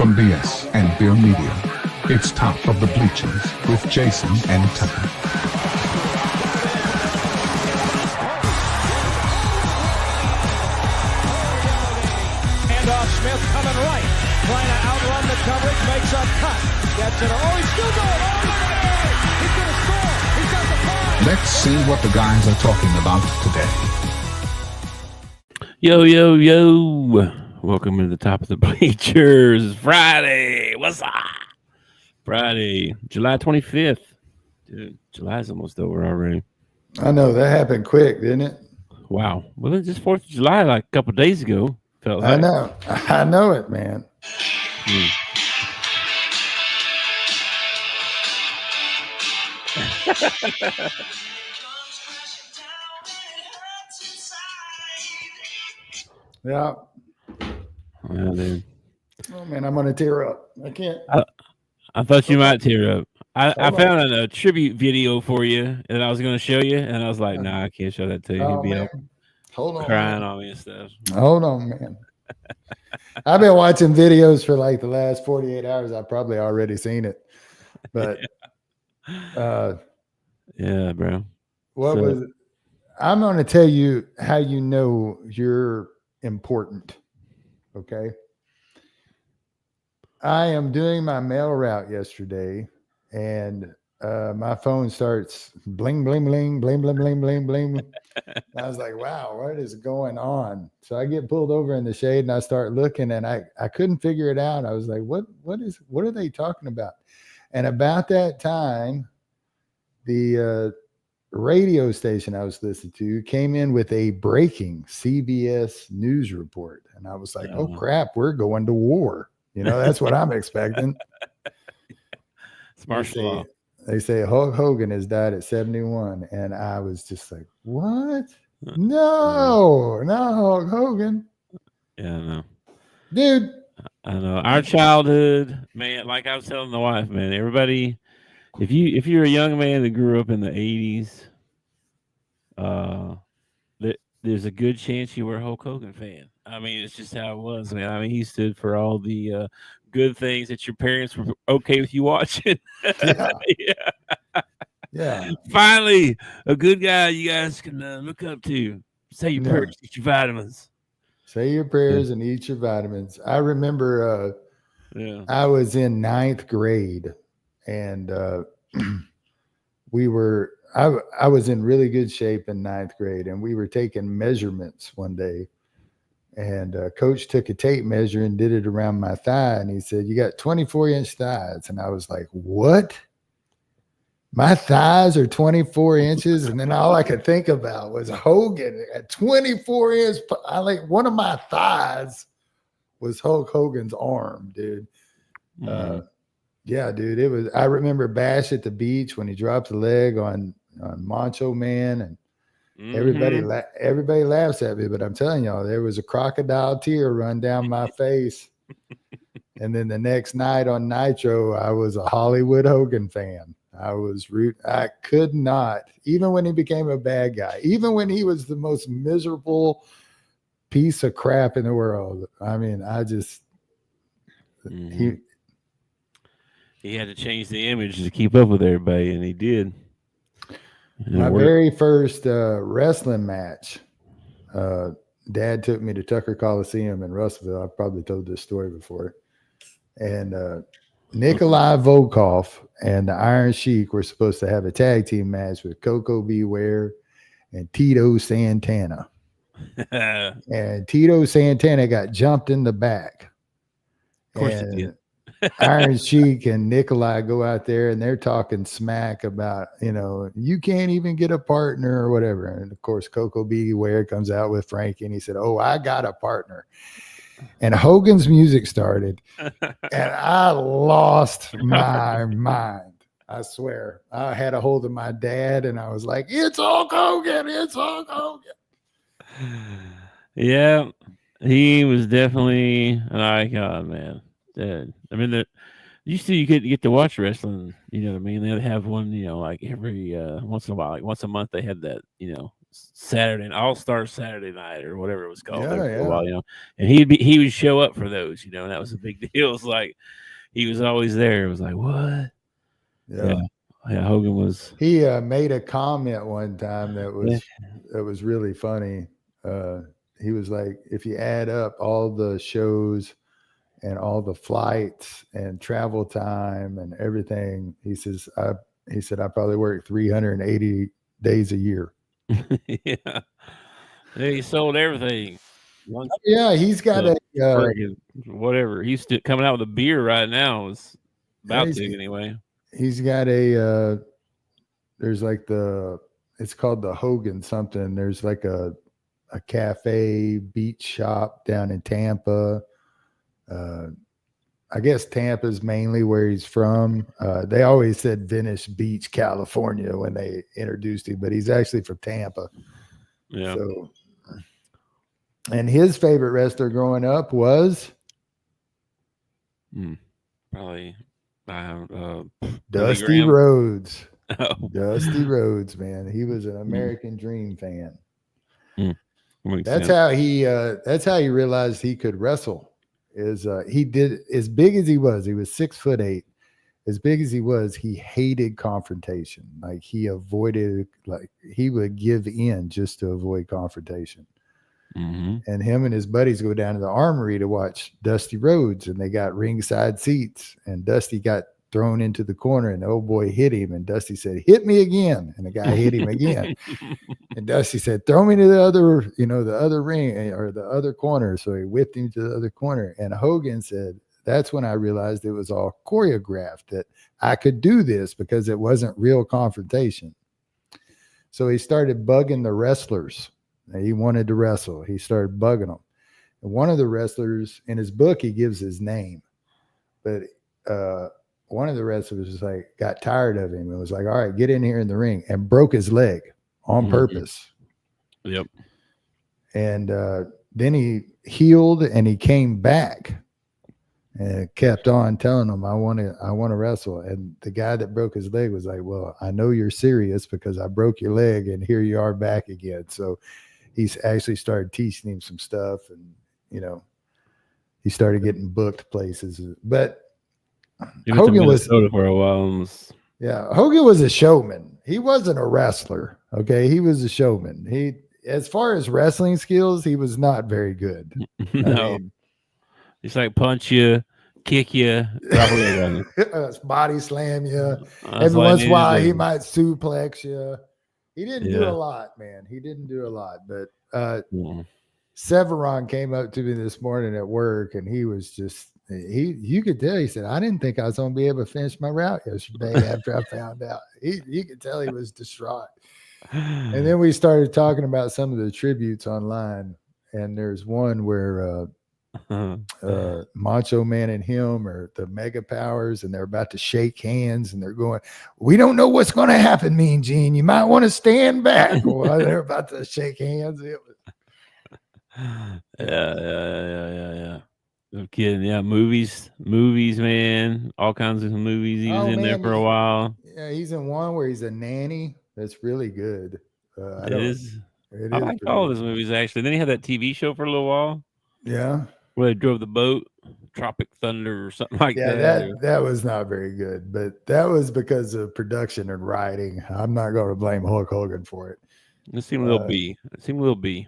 from BS and Beer Media. It's Top of the Bleachers with Jason and Tucker. Handoff, Smith coming right, trying to outrun the coverage, makes a cut, gets it. Oh, he's still going. Oh, he's going to score. He's got the ball. Let's see what the guys are talking about today. Yo, yo, yo. Welcome to the Top of the Bleachers. Friday. What's up? Friday, July 25th. Dude, July's almost over already. I know. That happened quick, didn't it? Wow. Well, it's just 4th of July like a couple of days ago. Felt like. I know it, man. Yeah. Well, dude. Oh man, I'm gonna tear up. I can't. I thought you might tear up. I found a tribute video for you that I was going to show you, and I was like, nah, I can't show that to you. Oh, He'd be up Hold on, crying man. on me and stuff. Hold on, man. I've been watching videos for like the last 48 hours. I've probably already seen it, but yeah, bro. What was it? I'm going to tell you how you know you're important. Okay. I am doing my mail route yesterday, and my phone starts bling, bling, bling, bling, bling, bling, bling, bling. I was like, wow, what is going on? So I get pulled over in the shade and I start looking, and I couldn't figure it out. I was like, what are they talking about? And about that time, the radio station I was listening to came in with a breaking CBS news report. And I was like, oh crap, we're going to war. You know, that's what I'm expecting. It's martial law. They say Hulk Hogan has died at 71. And I was just like, what? No, not Hulk Hogan. Yeah, I know. Dude. I know. Our childhood, man, like I was telling the wife, man, everybody, if you're a young man that grew up in the 80s, there's a good chance you were a Hulk Hogan fan. I mean, it's just how it was, man. I mean, he stood for all the good things that your parents were okay with you watching. Yeah. Finally, a good guy you guys can look up to. Say your prayers, eat your vitamins. Say your prayers and eat your vitamins. I remember I was in 9th grade, and I was in really good shape in 9th grade, and we were taking measurements one day, and coach took a tape measure and did it around my thigh, and he said, you got 24-inch thighs. And I was like, what? My thighs are 24 inches? And then all I could think about was Hogan at 24 inches. One of my thighs was Hulk Hogan's arm, dude. Yeah, dude, it was. I remember Bash at the beach when he dropped the leg on Macho Man, and everybody laughs at me, but I'm telling y'all, there was a crocodile tear run down my face. And then the next night on Nitro, I was a Hollywood Hogan fan. I could not, even when he became a bad guy, even when he was the most miserable piece of crap in the world. I mean, he had to change the image to keep up with everybody, and he did. My very first wrestling match, Dad took me to Tucker Coliseum in Russellville. I've probably told this story before. And Nikolai Volkov and the Iron Sheik were supposed to have a tag team match with Coco Beware and Tito Santana. And Tito Santana got jumped in the back. Of course he did. Iron Sheik and Nikolai go out there and they're talking smack about, you can't even get a partner or whatever. And of course, Coco Beware comes out with Frankie and he said, oh, I got a partner. And Hogan's music started and I lost my mind. I swear. I had a hold of my dad and I was like, it's Hulk Hogan. It's Hulk Hogan. Yeah, he was definitely an icon, man. I mean, you get to watch wrestling. You know what I mean? They have one, like every once in a while, like once a month, they had that, Saturday, All-Star Saturday Night or whatever it was called Yeah, there for yeah. a while, you know. And he would show up for those, you know, and that was a big deal. It was like he was always there. It was like, what? Yeah. Yeah, Hogan was. He made a comment one time that was really funny. He was like, if you add up all the shows and all the flights and travel time and everything, he said I probably work 380 days a year. Yeah. He sold everything. Yeah, he's got a whatever. He's still coming out with a beer right now. It's about to anyway. He's got a there's like it's called the Hogan something. There's like a cafe beach shop down in Tampa. I guess Tampa's mainly where he's from. They always said Venice Beach, California when they introduced him, but he's actually from Tampa. Yeah. So, and his favorite wrestler growing up was probably Dusty Rhodes. Oh. Dusty Rhodes, man. He was an American Dream fan. That's how he realized he could wrestle. He did as big as he was 6'8". As big as he was, he hated confrontation. Like he avoided, like he would give in just to avoid confrontation. And him and his buddies go down to the Armory to watch Dusty Rhodes, and they got ringside seats, and Dusty got thrown into the corner, and the old boy hit him, and Dusty said, "Hit me again," and the guy hit him again. And Dusty said, "Throw me to the other ring or the other corner." So he whipped him to the other corner. And Hogan said, "That's when I realized it was all choreographed, that I could do this because it wasn't real confrontation." So he started bugging the wrestlers. He wanted to wrestle. He started bugging them. And one of the wrestlers, in his book, he gives his name, but one of the wrestlers was like, got tired of him and was like, "All right, get in here in the ring," and broke his leg on purpose. Yep. And then he healed and he came back and kept on telling him, I want to wrestle. And the guy that broke his leg was like, "Well, I know you're serious because I broke your leg and here you are back again." So he's actually started teaching him some stuff, and, you know, he started getting booked places. But Hogan was for a while. Hogan was a showman. He wasn't a wrestler. Okay. He was a showman. As far as wrestling skills, he was not very good. No. He's like punch you, kick you, body slam you. Every once in a while, he might suplex you. He didn't do a lot, man. He didn't do a lot. But Severon came up to me this morning at work, and he was just, you could tell, he said, "I didn't think I was going to be able to finish my route yesterday after I found out." You could tell he was distraught. And then we started talking about some of the tributes online, and there's one where Macho Man and him are the Mega Powers, and they're about to shake hands, and they're going, "We don't know what's going to happen, Mean Gene. You might want to stand back." Well, they're about to shake hands. It was... Yeah. No kidding. Yeah, movies, man. All kinds of movies. He was in there for a while. Yeah, he's in one where he's a nanny. That's really good. It is. I like all of his movies, actually. Then he had that TV show for a little while. Yeah. Where they drove the boat, Tropic Thunder or something like that. Yeah, that was not very good, but that was because of production and writing. I'm not going to blame Hulk Hogan for it. It seemed a little B.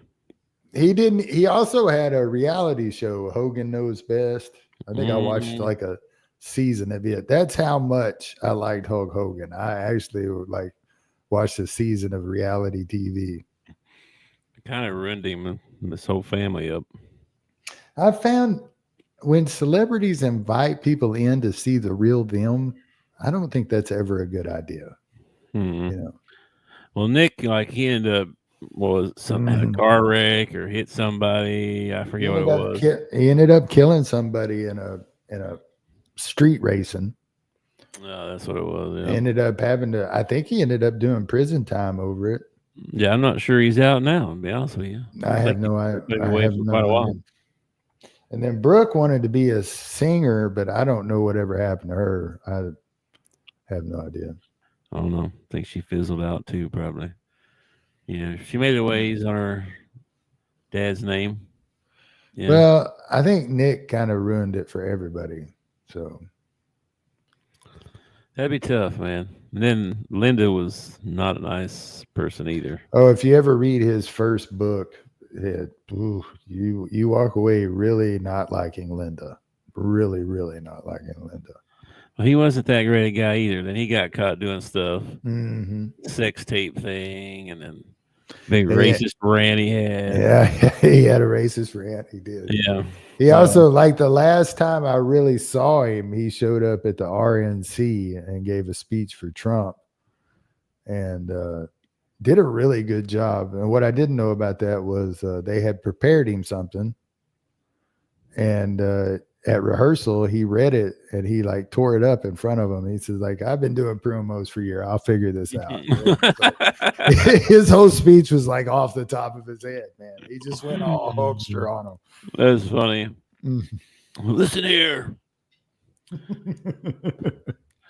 He also had a reality show, Hogan Knows Best. I think I watched like a season of it. That's how much I liked Hulk Hogan. I actually watched a season of reality TV. It kind of ruined him and his whole family up. I found when celebrities invite people in to see the real them, I don't think that's ever a good idea. You know? Well, Nick, he ended up had a car wreck or hit somebody. I forget what it was. He ended up killing somebody in a street racing. Oh, that's what it was. Yeah. Ended up I think he ended up doing prison time over it. Yeah, I'm not sure he's out now, to be honest with you. I have no idea. Quite a while. And then Brooke wanted to be a singer, but I don't know whatever happened to her. I have no idea. I don't know. I think she fizzled out too, probably. She made it ways on her dad's name. Yeah. Well, I think Nick kind of ruined it for everybody. So That'd be tough, man. And then Linda was not a nice person either. oh, if you ever read his first book, you walk away really not liking Linda. Really, really not liking Linda. Well, he wasn't that great a guy either. Then he got caught doing stuff, Mm-hmm. sex tape thing, and then big racist rant he had. Yeah, he had a racist rant. He did. Yeah. He also, like the last time I really saw him, he showed up at the RNC and gave a speech for Trump and did a really good job. And what I didn't know about that was they had prepared him something. And at rehearsal, he read it and he like tore it up in front of him. He says, like, I've been doing promos for a year. I'll figure this out. His whole speech was like off the top of his head, man. He just went all Hulkster on him. That's funny. Listen here.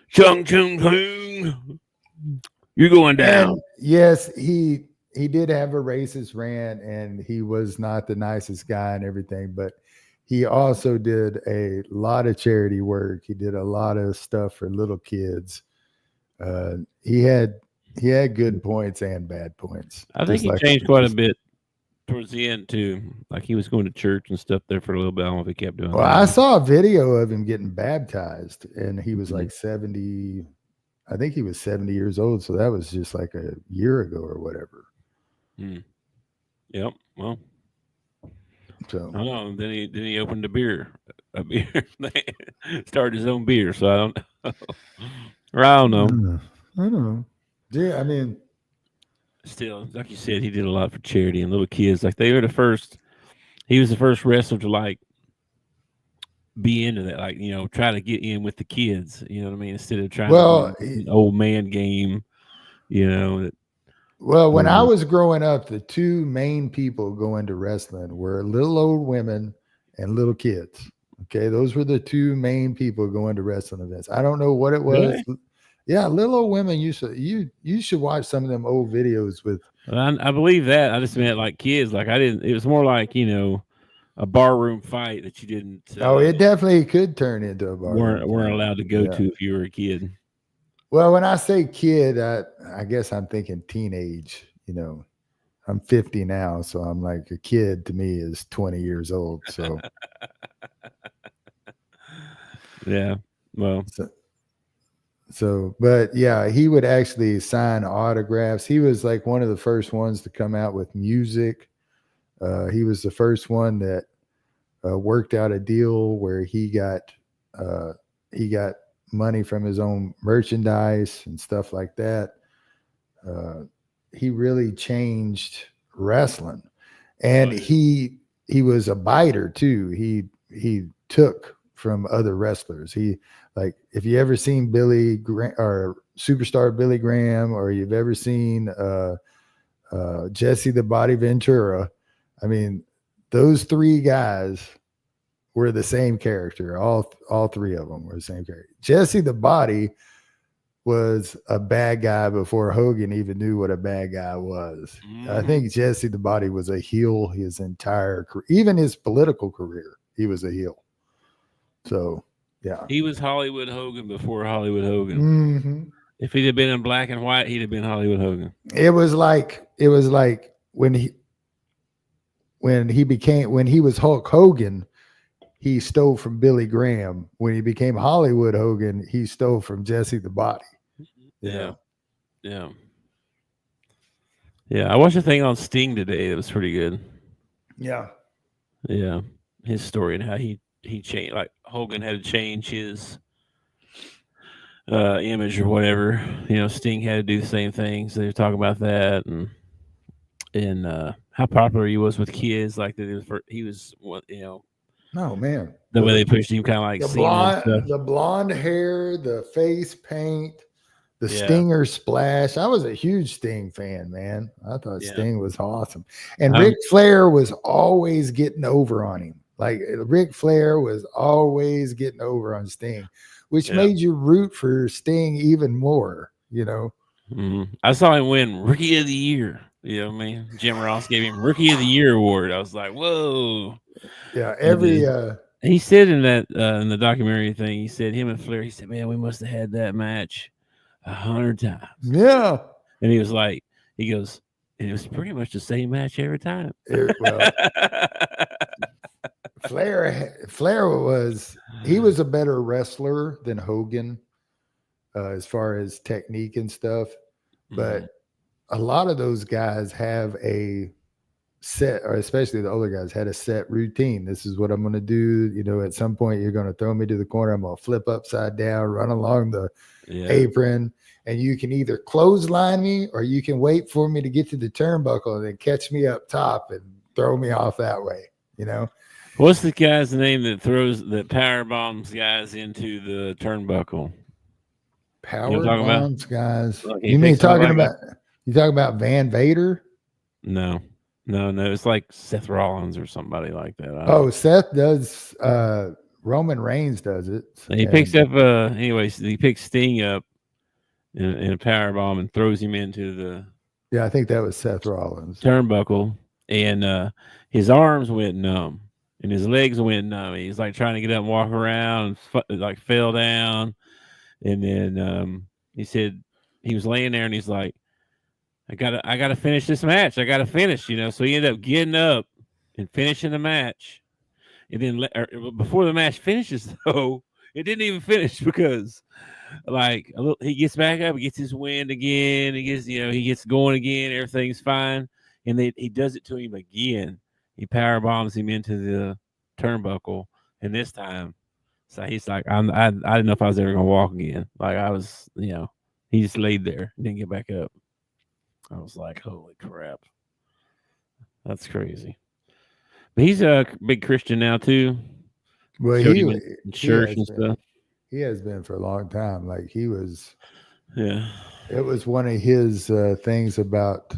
Chung Chung Chung. You're going down. And yes, he did have a racist rant and he was not the nicest guy and everything, but he also did a lot of charity work. He did a lot of stuff for little kids. He had good points and bad points. I think he changed quite a bit towards the end too. Like he was going to church and stuff there for a little bit. I don't know if he kept doing Well, that. I saw a video of him getting baptized and he was like 70. I think he was 70 years old. So that was just like a year ago or whatever. Yep. Well, so I don't know. Then he opened a beer. Started his own beer. So I don't know. Or I don't know. I don't know. Yeah, I mean, Still, like you said, he did a lot for charity and little kids. Like they were the first. He was the first wrestler to like be into that. Like try to get in with the kids. You know what I mean? Instead of trying to do an old man game. Well, when I was growing up, the two main people going to wrestling were little old women and little kids. Okay, those were the two main people going to wrestling events. I don't know what it was. Really? Yeah, little old women. You should watch some of them old videos with. I believe that. I just meant like kids. Like I didn't. It was more like a barroom fight that you didn't. It definitely could turn into a bar. Weren't allowed to go to if you were a kid. Well, when I say kid, I guess I'm thinking teenage. I'm 50 now, so I'm like a kid to me is 20 years old. So, yeah. Well. So, but yeah, he would actually sign autographs. He was like one of the first ones to come out with music. He was the first one that worked out a deal where he got money from his own merchandise and stuff like that. He really changed wrestling, and he was a biter too. He took from other wrestlers. Like if you ever seen Billy or Superstar Billy Graham, or you've ever seen Jesse the Body Ventura, I mean, those three guys were the same character. All three of them were the same character. Jesse the Body was a bad guy before Hogan even knew what a bad guy was. I think Jesse the Body was a heel his entire career, even his political career. He was a heel. So. Yeah, he was Hollywood Hogan before Hollywood Hogan. Mm-hmm. If he'd have been in black and white, he'd have been Hollywood Hogan. It was like when he was Hulk Hogan, he stole from Billy Graham. When he became Hollywood Hogan, he stole from Jesse the Body. Yeah. I watched a thing on Sting today that was pretty good. Yeah, his story and how he changed. Like Hogan had to change his image or whatever. Sting had to do the same things. They were talking about that and how popular he was with kids. Like that, he was Oh man, the way they pushed him, kind of like the blonde hair, the face paint, the Stinger splash. I was a huge Sting fan, man. I thought Sting was awesome, and Ric Flair was always getting over on him. Like Ric Flair was always getting over on Sting, which made you root for Sting even more, Mm-hmm. I saw him win Rookie of the Year. You know what I mean? Jim Ross gave him Rookie of the Year award. I was like, whoa. Yeah, He said in the documentary thing, he said him and Flair, he said, man, we must have had that match 100 times. Yeah. And he was like, he goes, and it was pretty much the same match every time. Flair was a better wrestler than Hogan as far as technique and stuff. But a lot of those guys have a set, or especially the older guys had a set routine. This is what I'm going to do. You know, at some point you're going to throw me to the corner. I'm going to flip upside down, run along the apron, and you can either clothesline me or you can wait for me to get to the turnbuckle and then catch me up top and throw me off that way. You know, what's the guy's name that power bombs guys into the turnbuckle? Power bombs guys. Like you mean talking about Van Vader? No. It's like Seth Rollins or somebody like that. Seth does. Roman Reigns does it. He picks up. Anyways, he picks Sting up in a power bomb and throws him into the. Yeah, I think that was Seth Rollins turnbuckle, and his arms went numb and his legs went numb. He's like trying to get up and walk around, and like fell down, and then he said he was laying there and he's like, I gotta finish this match. I gotta finish, you know. So he ended up getting up and finishing the match. And then before the match finishes, though, it didn't even finish because, he gets back up, he gets his wind again, he gets going again, everything's fine, and he does it to him again. He power bombs him into the turnbuckle, and this time, so he's like, I didn't know if I was ever gonna walk again. Like I was, he just laid there, didn't get back up. I was like, holy crap. That's crazy. But he's a big Christian now, too. Well, he church and stuff. He has been for a long time. Like he was. Yeah. It was one of his things about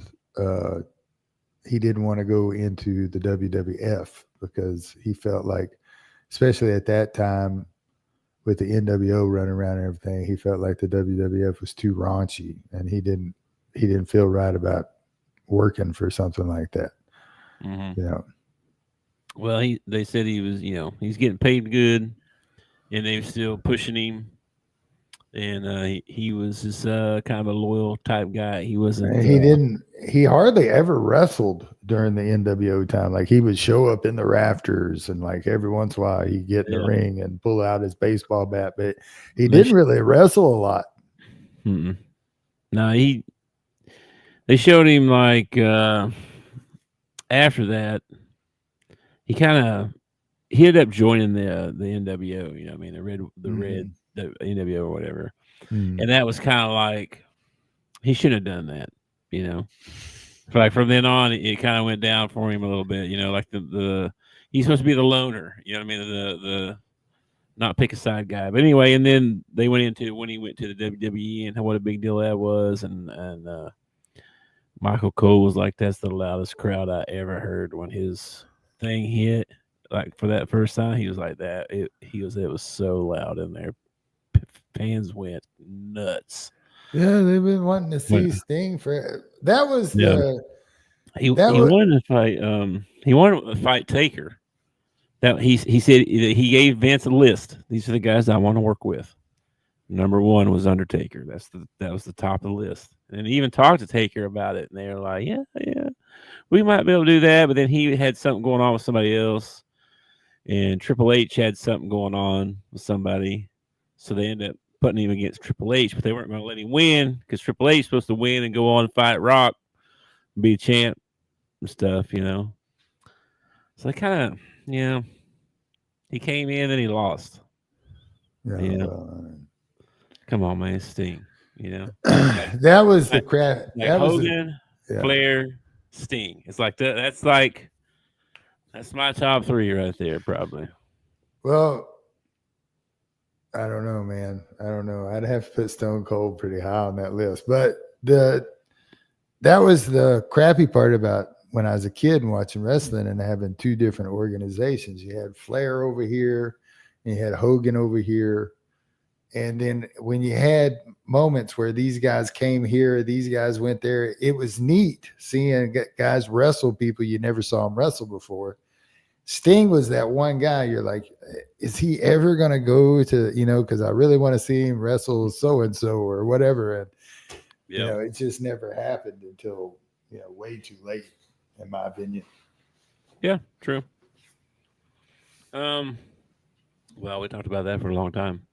he didn't want to go into the WWF because he felt like, especially at that time with the NWO running around and everything, he felt like the WWF was too raunchy and he didn't feel right about working for something like that. Mm-hmm. You know. Well, they said he was, he's getting paid good, and they were still pushing him. And he was just kind of a loyal type guy. He wasn't. He hardly ever wrestled during the NWO time. Like he would show up in the rafters, and like every once in a while he'd get in the ring and pull out his baseball bat, but he didn't really wrestle a lot. Mm-mm. No, they showed him like after that. He ended up joining the NWO, you know what I mean, the NWO or whatever. And that was kind of like he shouldn't have done that, you know. Like from then on it kind of went down for him a little bit, you know, like the he's supposed to be the loner, you know what I mean, the not pick a side guy. But anyway, and then they went into when he went to the WWE and what a big deal that was, and Michael Cole was like, that's the loudest crowd I ever heard when his thing hit, like for that first time. He was like that. It was so loud in there. Fans went nuts. Yeah, they've been wanting to see Sting for that. Was he wanted to fight. He wanted to fight Taker. That he said he gave Vince a list. These are the guys I want to work with. Number one was Undertaker. That was the top of the list. And he even talked to Taker about it, and they were like, yeah, we might be able to do that. But then he had something going on with somebody else, and Triple H had something going on with somebody, so they ended up putting him against Triple H. But they weren't going to let him win because Triple H is supposed to win and go on and fight Rock, be a champ and stuff, you know. So they kind of, he came in and he lost. Yeah. Come on, man, Sting. That was the crap. Like Hogan, Flair, Sting. It's like that. That's my top three right there, probably. Well, I don't know, man. I don't know. I'd have to put Stone Cold pretty high on that list. But that was the crappy part about when I was a kid and watching wrestling and having two different organizations. You had Flair over here, and you had Hogan over here. And then when you had moments where these guys came here, these guys went there, it was neat seeing guys wrestle people you never saw them wrestle before. Sting was that one guy you're like, is he ever going to go to, because I really want to see him wrestle so-and-so or whatever. And, it just never happened until, way too late, in my opinion. Yeah, true. Well, we talked about that for a long time.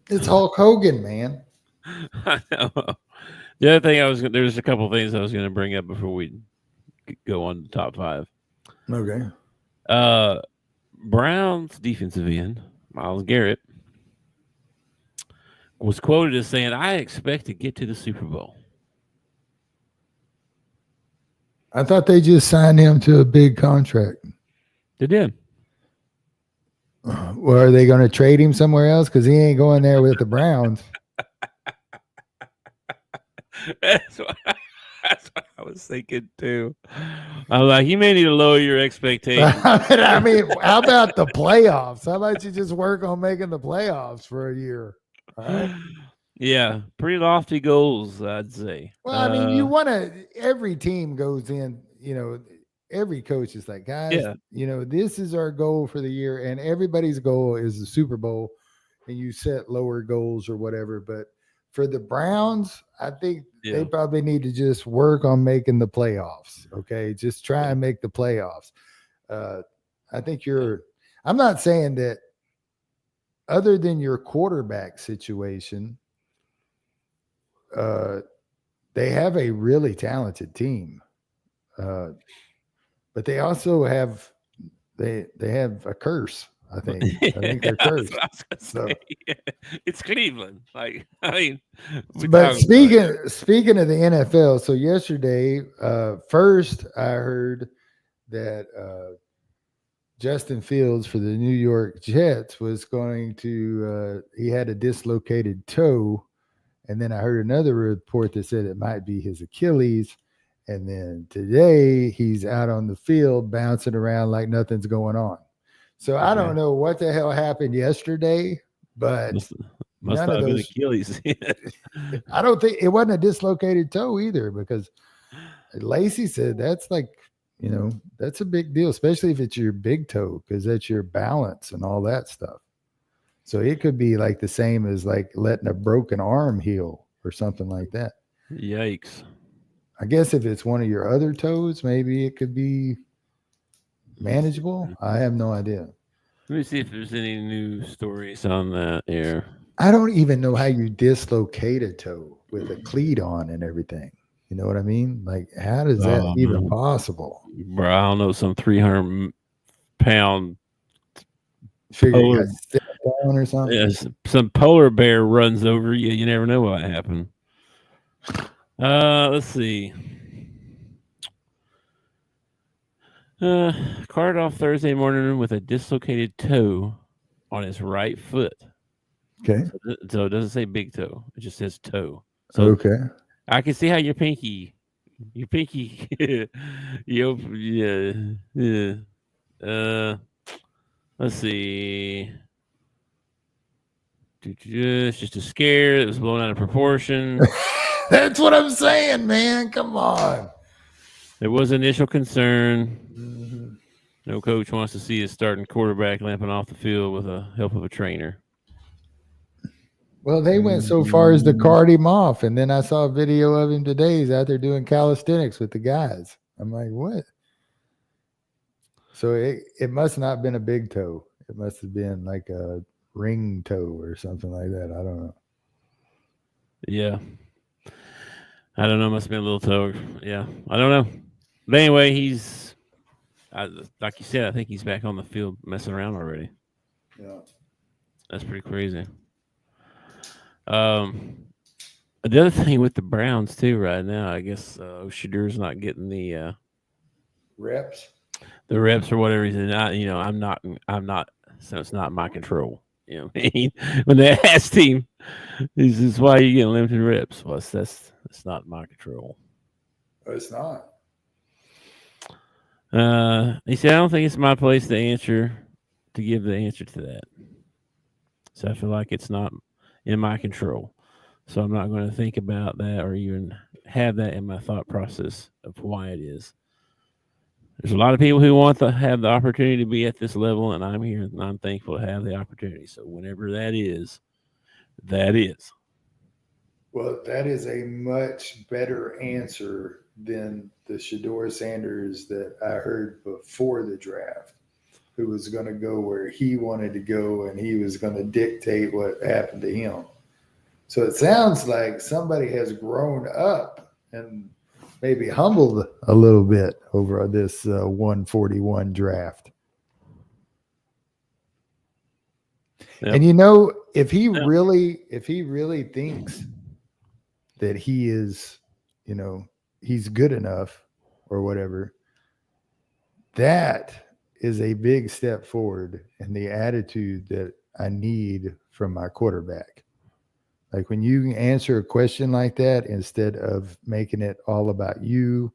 It's Hulk Hogan, man. I know. The other thing there's a couple of things I was going to bring up before we go on to top 5. Okay. Browns defensive end, Myles Garrett, was quoted as saying, "I expect to get to the Super Bowl." I thought they just signed him to a big contract. They did. Well, are they going to trade him somewhere else? Because he ain't going there with the Browns. That's what I was thinking too. I'm like, you may need to lower your expectations. I mean, how about the playoffs? How about you just work on making the playoffs for a year? All right. Yeah, pretty lofty goals, I'd say. Well, I mean, you want to. Every team goes in. Every coach is like, guys, this is our goal for the year, and everybody's goal is the Super Bowl, and you set lower goals or whatever. But for the Browns, I think they probably need to just work on making the playoffs. Okay, just try and make the playoffs. I think I'm not saying that other than your quarterback situation, they have a really talented team. But they also have they have a curse. I think they're cursed. So it's Cleveland. Like, I mean, but speaking of the NFL, so yesterday, first I heard that Justin Fields for the New York Jets was going to he had a dislocated toe, and then I heard another report that said it might be his Achilles. And then today he's out on the field bouncing around like nothing's going on. So I don't know what the hell happened yesterday, but must not have been Achilles. I don't think it wasn't a dislocated toe either, because Lacey said that's like, that's a big deal, especially if it's your big toe, because that's your balance and all that stuff. So it could be like the same as like letting a broken arm heal or something like that. Yikes. I guess if it's one of your other toes, maybe it could be manageable. I have no idea. Let me see if there's any new stories on that here. I don't even know how you dislocate a toe with a cleat on and everything. You know what I mean? Like, how is that even possible? Bro, I don't know, some 300-pound figure you got stepped on or something. Yeah, some polar bear runs over you. You never know what happened. Let's see. Carted off Thursday morning with a dislocated toe on his right foot. Okay. So it doesn't say big toe. It just says toe. So okay. I can see how your pinky. Let's see. It's just a scare that was blown out of proportion. That's what I'm saying, man. Come on. There was initial concern. Mm-hmm. No coach wants to see his starting quarterback limping off the field with the help of a trainer. Well, they went so far as to cart him off, and then I saw a video of him today. He's out there doing calisthenics with the guys. I'm like, what? So it must not have been a big toe. It must have been like a ring toe or something like that. I don't know. Yeah. I don't know. Must have been a little toe. Yeah. I don't know. But anyway, like you said, I think he's back on the field messing around already. Yeah. That's pretty crazy. The other thing with the Browns too right now, I guess Shadur's not getting the reps. The reps or whatever he's in. I'm not, so it's not my control. You know what I mean? When they asked him, this is why you get limited reps. Well, that's not my control. It's not. He said, I don't think it's my place to give the answer to that. So I feel like it's not in my control. So I'm not going to think about that or even have that in my thought process of why it is. There's a lot of people who want to have the opportunity to be at this level, and I'm here and I'm thankful to have the opportunity. So whenever that is, that is. Well, that is a much better answer than the Shador Sanders that I heard before the draft, who was going to go where he wanted to go and he was going to dictate what happened to him. So it sounds like somebody has grown up and maybe humbled a little bit over this 141 draft. Yep. And you know, if he really thinks that he is, you know, he's good enough or whatever, that is a big step forward in the attitude that I need from my quarterback. Like when you answer a question like that, instead of making it all about you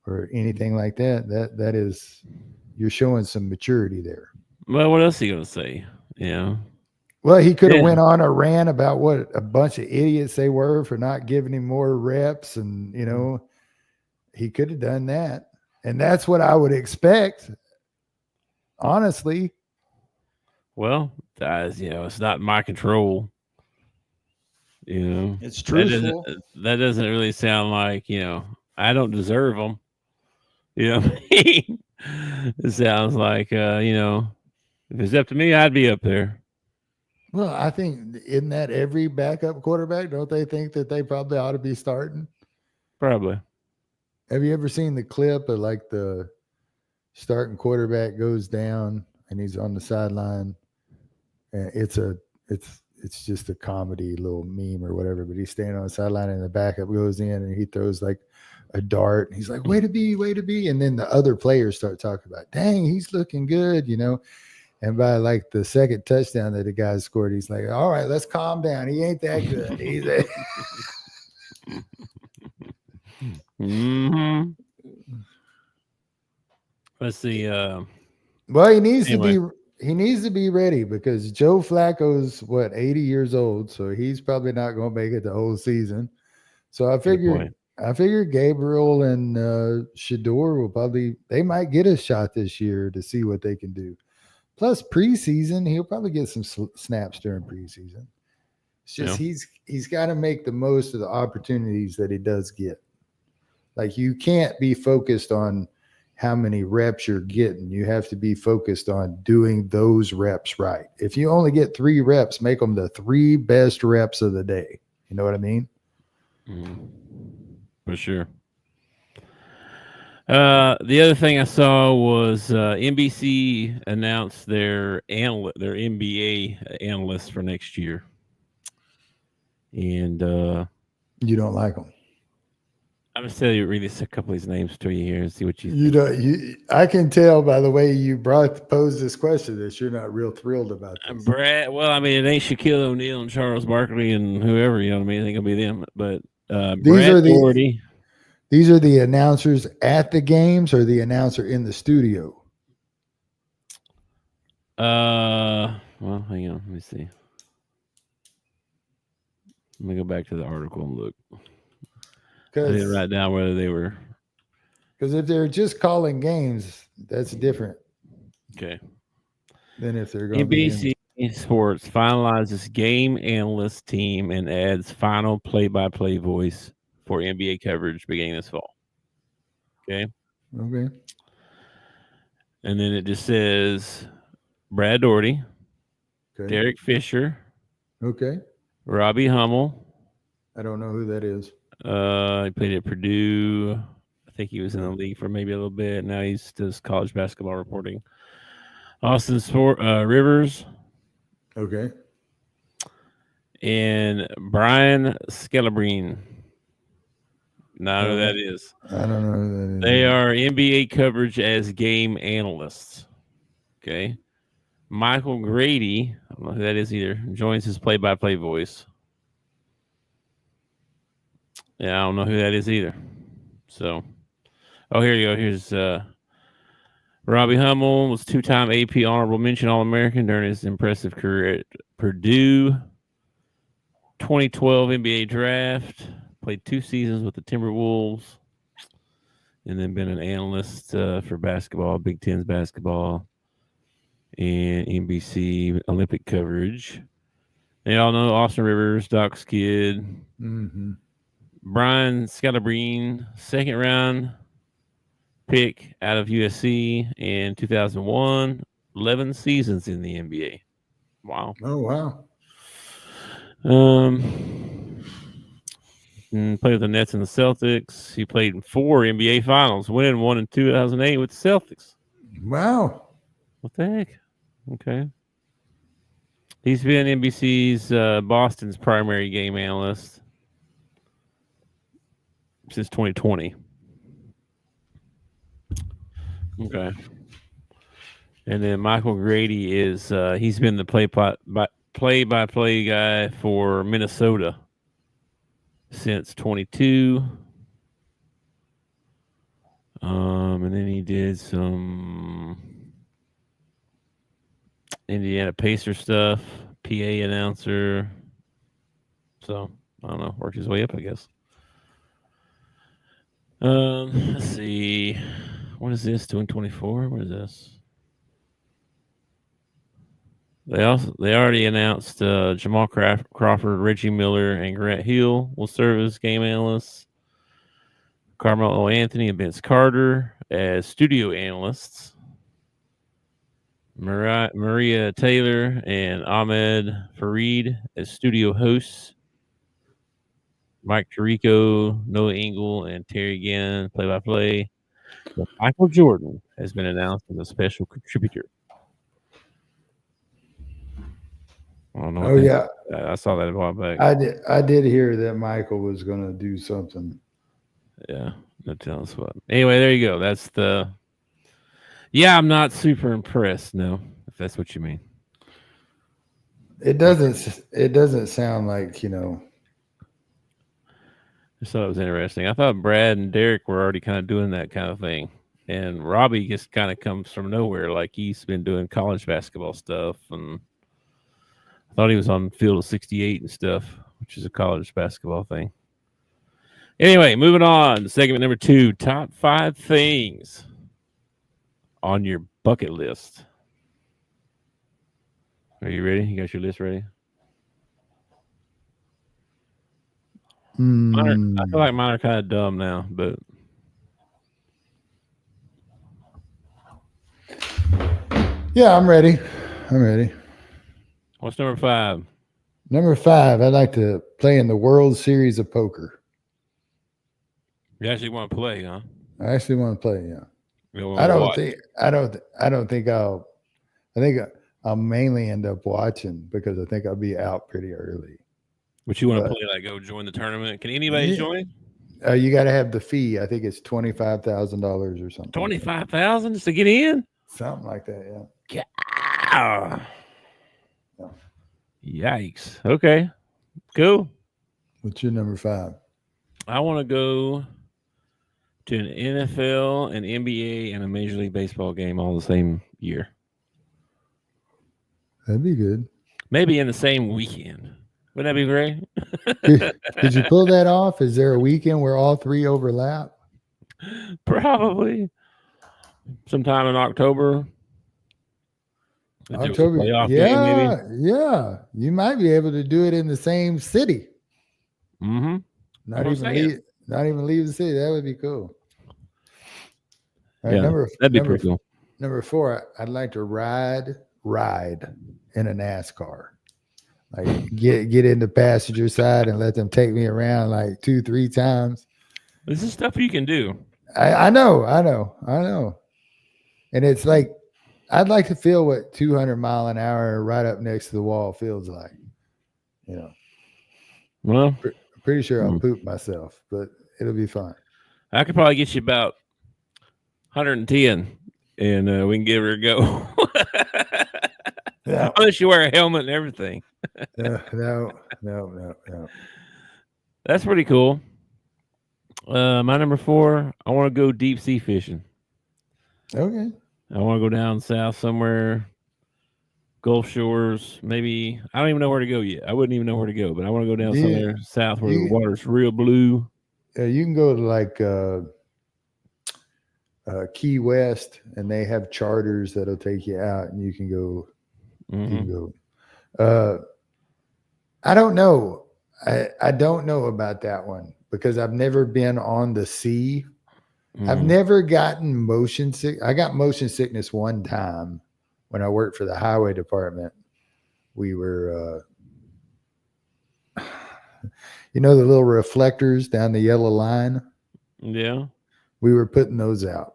or anything like that, that is, you're showing some maturity there. Well, what else are you going to say? Yeah. Well, he could have went on a rant about what a bunch of idiots they were for not giving him more reps. And, you know, he could have done that. And that's what I would expect, honestly. Well, guys, you know, it's not in my control. You know, It's truthful. That doesn't really sound like, you know, I don't deserve them. You know what I mean? It sounds like, you know, if it's up to me, I'd be up there. Well, I think, isn't that every backup quarterback? Don't they think that they probably ought to be starting? Probably. Have you ever seen the clip of like the starting quarterback goes down and he's on the sideline? And it's just a comedy little meme or whatever, but he's standing on the sideline and the backup goes in and he throws like a dart and he's like, way to be. And then the other players start talking about, dang, he's looking good, you know? And by like the second touchdown that the guy scored, he's like, all right, let's calm down. He ain't that good. He's Mm-hmm. Let's see. Well, he needs to be ready because Joe Flacco's 80 years old, so he's probably not going to make it the whole season. So I figured Gabriel and Shador they might get a shot this year to see what they can do. Plus preseason, he'll probably get some snaps during preseason. It's just he's got to make the most of the opportunities that he does get. Like you can't be focused on how many reps you're getting. You have to be focused on doing those reps right. If you only get 3 reps, make them the 3 best reps of the day. You know what I mean? For sure. The other thing I saw was NBC announced their NBA analysts for next year. And you don't like them. I'm gonna tell you, read this a couple of these names to you here and see what you think. I can tell by the way you posed this question that you're not real thrilled about this. Brad, well, I mean, it ain't Shaquille O'Neal and Charles Barkley and whoever, you know what I mean? I think it'll be them. But Brad Daugherty. These are the announcers at the games or the announcer in the studio? Well, hang on. Let me see. Let me go back to the article and look. I didn't write down whether they were. Because if they're just calling games, that's different. Okay. Than if they're going to NBC Sports finalizes game analyst team and adds final play-by-play voice for NBA coverage beginning this fall. Okay. And then it just says Brad Daugherty, Derek Fisher, Robbie Hummel. I don't know who that is. He played at Purdue. I think he was in the league for maybe a little bit. Now he does college basketball reporting. Austin Rivers. Okay. And Brian Scalabrine. Not who that is. I don't know who that is. They are NBA coverage as game analysts. Okay. Michael Grady, I don't know who that is either, joins his play-by-play voice. Yeah, I don't know who that is either. So, here you go. Here's Robbie Hummel was two-time AP Honorable Mention All-American during his impressive career at Purdue. 2012 NBA Draft. Played 2 seasons with the Timberwolves. And then been an analyst for basketball, Big Ten's basketball, and NBC Olympic coverage. They all know Austin Rivers, Doc's kid. Mm-hmm. Brian Scalabrine, second round pick out of USC in 2001. 11 seasons in the NBA. Wow. Oh, wow. And played with the Nets and the Celtics. He played in 4 NBA Finals, winning 1 in 2008 with the Celtics. Wow. What the heck? Okay. He's been NBC's Boston's primary game analyst since 2020. Okay. And then Michael Grady is he's been the play-by-play guy for Minnesota since 22. And then he did some Indiana Pacer stuff, PA announcer. So, I don't know, worked his way up, I guess. Let's see. What is this? 224? What is this? They already announced Jamal Crawford, Reggie Miller, and Grant Hill will serve as game analysts. Carmelo Anthony and Vince Carter as studio analysts. Maria Taylor and Ahmed Fareed as studio hosts. Mike Tirico, Noah Engel, and Terry Gannon play-by-play. But Michael Jordan has been announced as a special contributor. I don't know. Oh, yeah. I saw that a while back. I did hear that Michael was going to do something. Yeah, no telling us what. Anyway, there you go. That's the. Yeah, I'm not super impressed. No, if that's what you mean. It doesn't sound like, I just thought it was interesting. I thought Brad and Derek were already kind of doing that kind of thing, and Robbie just kind of comes from nowhere. Like he's been doing college basketball stuff, and I thought he was on Field of 68 and stuff, which is a college basketball thing. Anyway, moving on to segment number 2, top 5 things on your bucket list. Are you ready? You got your list ready? I feel like mine are kind of dumb now, but yeah, I'm ready. What's number 5? Number 5, I'd like to play in the World Series of Poker. You actually want to play, huh? I actually want to play, yeah. I think I'll mainly end up watching because I think I'll be out pretty early. But you want to play, like, go join the tournament? Can anybody join? You got to have the fee. I think it's $25,000 or something. $25,000 just to get in? Something like that, yeah. Yeah. Yikes. Okay. Cool. What's your number 5? I want to go to an NFL, an NBA, and a Major League Baseball game all the same year. That'd be good. Maybe in the same weekend. Wouldn't that be great? Could you pull that off? Is there a weekend where all 3 overlap? Probably. Sometime in October. October. Yeah. You might be able to do it in the same city. Mm-hmm. Not even leave the city. That would be cool. All right, yeah, that'd be pretty cool. Number 4, I'd like to ride in a NASCAR. Like get in the passenger side and let them take me around like 2-3 times. This is stuff you can do. I know. And it's like I'd like to feel what 200 mile an hour right up next to the wall feels like. Well, pretty sure I'll poop myself, but it'll be fun. I could probably get you about 110, and we can give her a go. Yeah. Unless you wear a helmet and everything. No. That's pretty cool. My number 4, I want to go deep sea fishing. Okay. I want to go down south somewhere, Gulf Shores. Maybe I don't even know where to go yet. I wouldn't even know where to go, but I want to go down somewhere south where the water's real blue. You can go to like Key West, and they have charters that'll take you out, and you can go. You can go. I don't know. I don't know about that one because I've never been on the sea. I've never gotten motion sick. I got motion sickness one time when I worked for the highway department. We were, the little reflectors down the yellow line. Yeah. We were putting those out.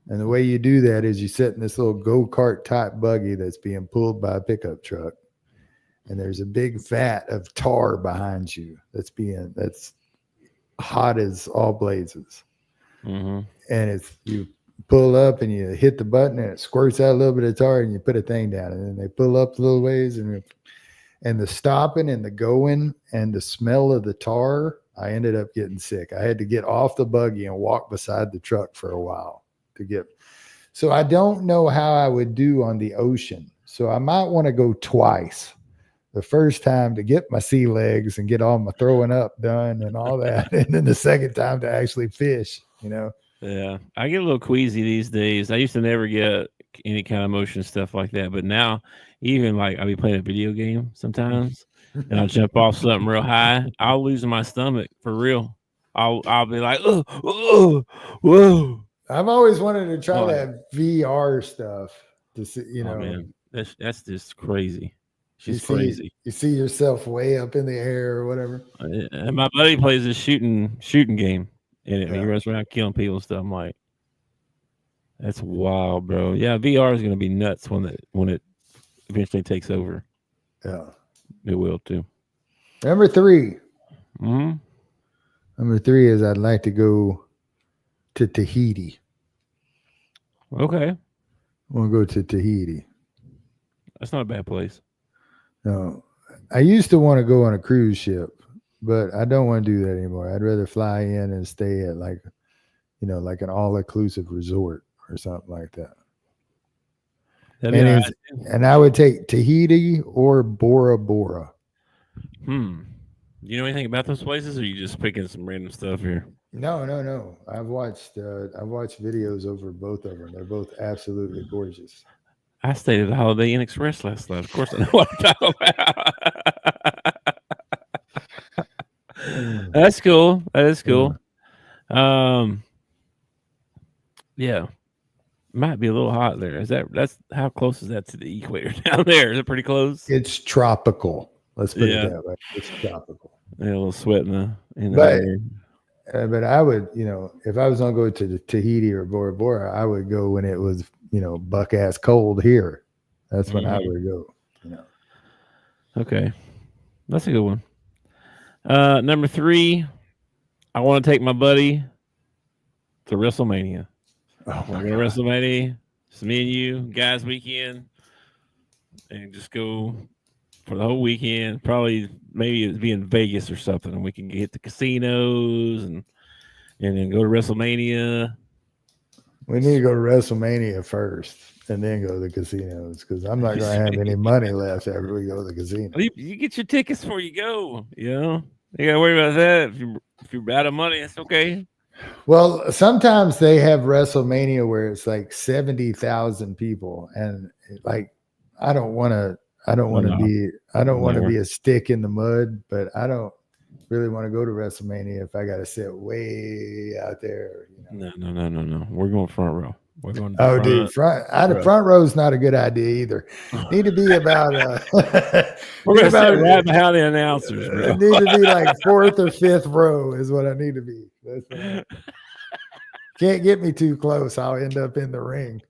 And the way you do that is you sit in this little go-kart type buggy that's being pulled by a pickup truck. And there's a big vat of tar behind you that's hot as all blazes. Mm-hmm. And you pull up and you hit the button and it squirts out a little bit of tar and you put a thing down, and then they pull up a little ways and the stopping and the going and the smell of the tar, I ended up getting sick. I had to get off the buggy and walk beside the truck for a while so I don't know how I would do on the ocean. So I might want to go twice. The first time to get my sea legs and get all my throwing up done and all that. And then the second time to actually fish, Yeah. I get a little queasy these days. I used to never get any kind of motion stuff like that. But now, even like I'll be playing a video game sometimes and I'll jump off something real high. I'll lose my stomach for real. I'll be like, oh, whoa. I've always wanted to try that VR stuff to see, Oh, man. That's just crazy. She's crazy. You see yourself way up in the air or whatever. And my buddy plays this shooting game, and he runs around killing people and stuff. I'm like, that's wild, bro. Yeah, VR is going to be nuts when it eventually takes over. Yeah, it will too. Number 3. Mm-hmm. Number 3 is I'd like to go to Tahiti. Okay, I want to go to Tahiti. That's not a bad place. No, I used to want to go on a cruise ship, but I don't want to do that anymore. I'd rather fly in and stay at like an all-inclusive resort or something like that. And I would take Tahiti or Bora Bora. Do you know anything about those places, or are you just picking some random stuff here? No. I've watched videos over both of them. They're both absolutely gorgeous. I stayed at the Holiday Inn Express last night. Of course, I know what I'm talking about. That's cool. That is cool. Yeah, might be a little hot there. That's how close is that to the equator down there? Is it pretty close? It's tropical. Let's put it that way. It's tropical. Yeah, a little sweat in the air. But I would, if I was going to go to the Tahiti or Bora Bora, I would go when it was, buck ass cold here. That's when I would go. Okay, that's a good one. Number 3, I want to take my buddy to WrestleMania. We're going to WrestleMania. It's me and you, guys weekend, and just go for the whole weekend. Probably maybe it'd be in Vegas or something, and we can hit the casinos and then go to WrestleMania. We need to go to WrestleMania first and then go to the casinos, because I'm not going to have any money left after we go to the casino. You get your tickets before you go. You got to worry about that. If you're out of money, that's okay. Well, sometimes they have WrestleMania where it's like 70,000 people, and like I don't want to be a stick in the mud, but I don't really want to go to WrestleMania if I got to sit way out there. No. We're going front row. We're going. Front row is not a good idea either. Need to be about. We're going to sit right behind the announcers. Bro. Need to be like 4th or 5th row is what I need to be. Can't get me too close. I'll end up in the ring.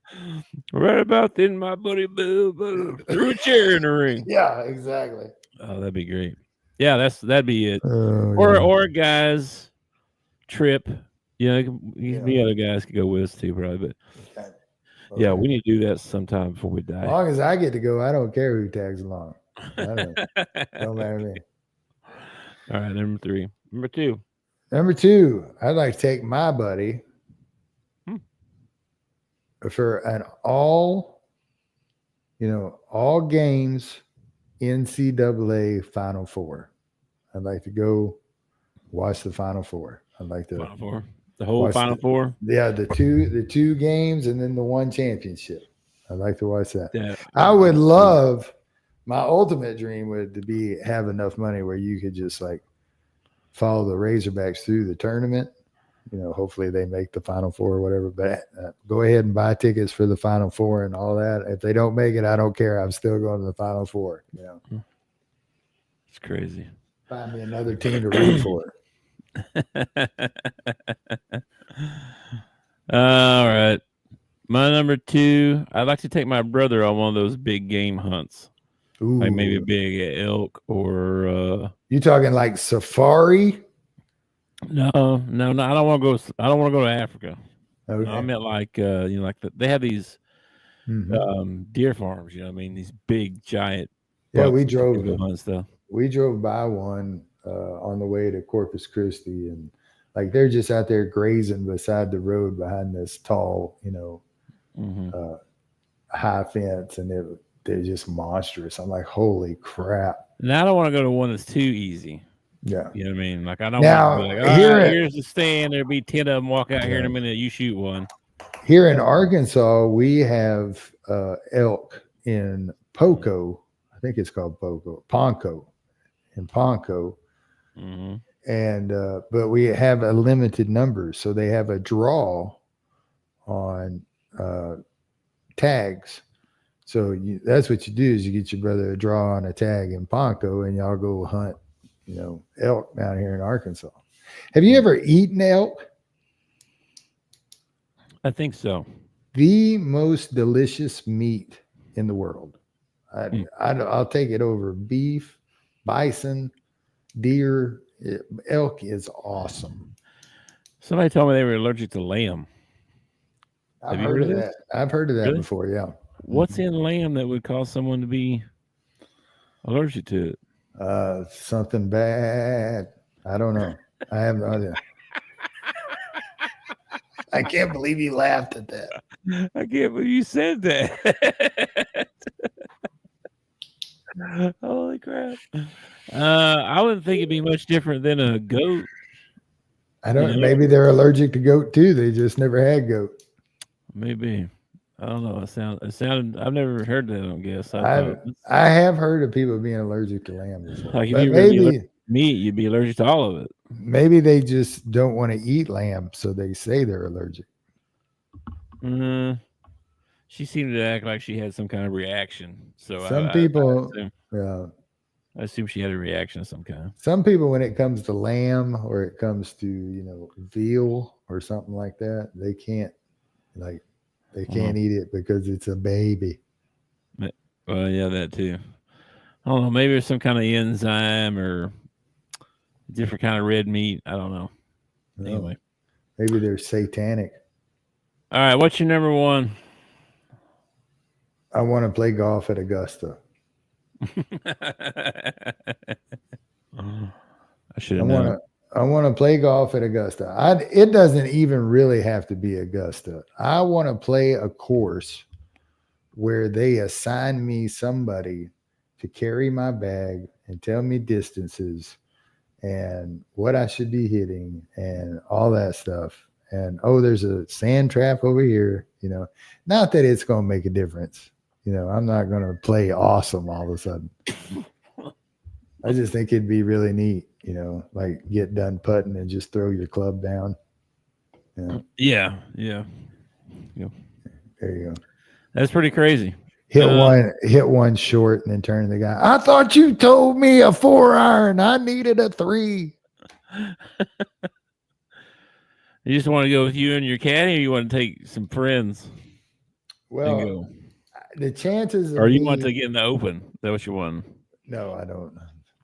Right about then, my buddy Bill threw a chair in the ring. Yeah, exactly. Oh, that'd be great. Yeah, that'd be it. Or a guy's trip. The other guys could go with us too, probably. But yeah, we need to do that sometime before we die. As long as I get to go, I don't care who tags along. Don't matter to me. All right, number 3. Number 2. Number 2, I'd like to take my buddy for an all games NCAA Final Four. I'd like to go watch the Final Four. I'd like to Final Four. The whole Final Four? Yeah, the two games and then the one championship. I'd like to watch that. Yeah. I would love, my ultimate dream would to be have enough money where you could just like follow the Razorbacks through the tournament. Hopefully they make the Final Four or whatever, but go ahead and buy tickets for the Final Four and all that. If they don't make it, I don't care. I'm still going to the Final Four. It's crazy. Find me another team to root for. All right. My number 2, I'd like to take my brother on one of those big game hunts. Ooh. Like maybe a big elk or you talking like safari? No, I don't want to go. I don't want to go to Africa. Okay. I meant like they have these deer farms. These big giant. Yeah, we drove by one on the way to Corpus Christi, and like they're just out there grazing beside the road behind this tall, high fence, and they're just monstrous. I'm like, holy crap! Now I don't want to go to one that's too easy. Yeah. You know what I mean? Like, I don't want to be like, here's the stand. There'll be 10 of them walk out here in a minute. You shoot one. Here in Arkansas, we have elk in Poco. I think it's called Ponco. In Ponco. Mm-hmm. And, but we have a limited number. So they have a draw on tags. So that's what you do is you get your brother a draw on a tag in Ponco and y'all go hunt. Elk down here in Arkansas. Have you ever eaten elk? I think so. The most delicious meat in the world. I'll take it over beef, bison, deer. Elk is awesome. Somebody told me they were allergic to lamb. I've heard of that. I've heard of that Really? before, yeah. What's in lamb that would cause someone to be allergic to it? Something bad. I don't know. I have no idea. I can't believe you laughed at that. I can't believe you said that. Holy crap. I wouldn't think it'd be much different than a goat. I don't maybe they're allergic to goat too. They just never had goat. Maybe. I don't know. It sounded. I've never heard that. I don't guess. I have heard of people being allergic to lamb before. Like if you really meat, you'd be allergic to all of it. Maybe they just don't want to eat lamb, so they say they're allergic. She seemed to act like she had some kind of reaction. So some people, I assume she had a reaction of some kind. Some people, when it comes to lamb or it comes to veal or something like that, they can't eat it because it's a baby. Well, yeah, that too. I don't know. Maybe there's some kind of enzyme or different kind of red meat. I don't know. No. Anyway, maybe they're satanic. All right, what's your number 1? I want to play golf at Augusta. I should have known. I want to play golf at Augusta. It doesn't even really have to be Augusta. I want to play a course where they assign me somebody to carry my bag and tell me distances and what I should be hitting and all that stuff. And, there's a sand trap over here, not that it's going to make a difference. I'm not going to play awesome all of a sudden. I just think it'd be really neat, like get done putting and just throw your club down. Yeah. There you go. That's pretty crazy. Hit one short and then turn to the guy. I thought you told me a 4-iron. I needed a 3. You just want to go with you and your caddy, or you want to take some friends? Well, the chances or you want to get in the open? Is that what you want? No, I don't.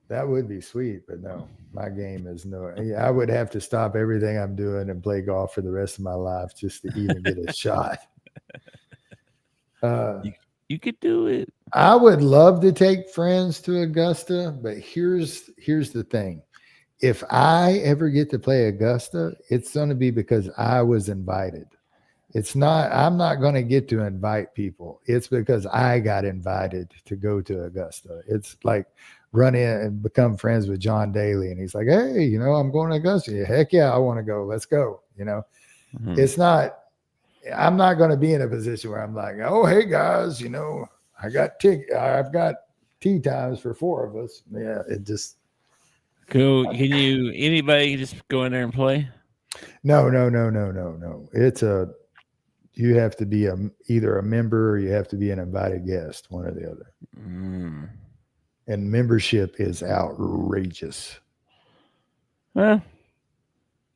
That would be sweet, but no, my game is no. I would have to stop everything I'm doing and play golf for the rest of my life just to even get a shot. You could do it. I would love to take friends to Augusta, but here's the thing. If I ever get to play Augusta, it's going to be because I was invited. It's not, I'm not going to get to invite people. It's because I got invited to go to Augusta. It's like run in and become friends with John Daly. And he's like, hey, I'm going to Augusta. Heck yeah, I want to go. Let's go. Mhm. It's not, I'm not going to be in a position where I'm like, oh, hey guys, I've got tea times for 4 of us. Yeah. It just, Cool. Anybody can just go in there and play? no. You have to be either a member or you have to be an invited guest, one or the other. Mm. And membership is outrageous. Well,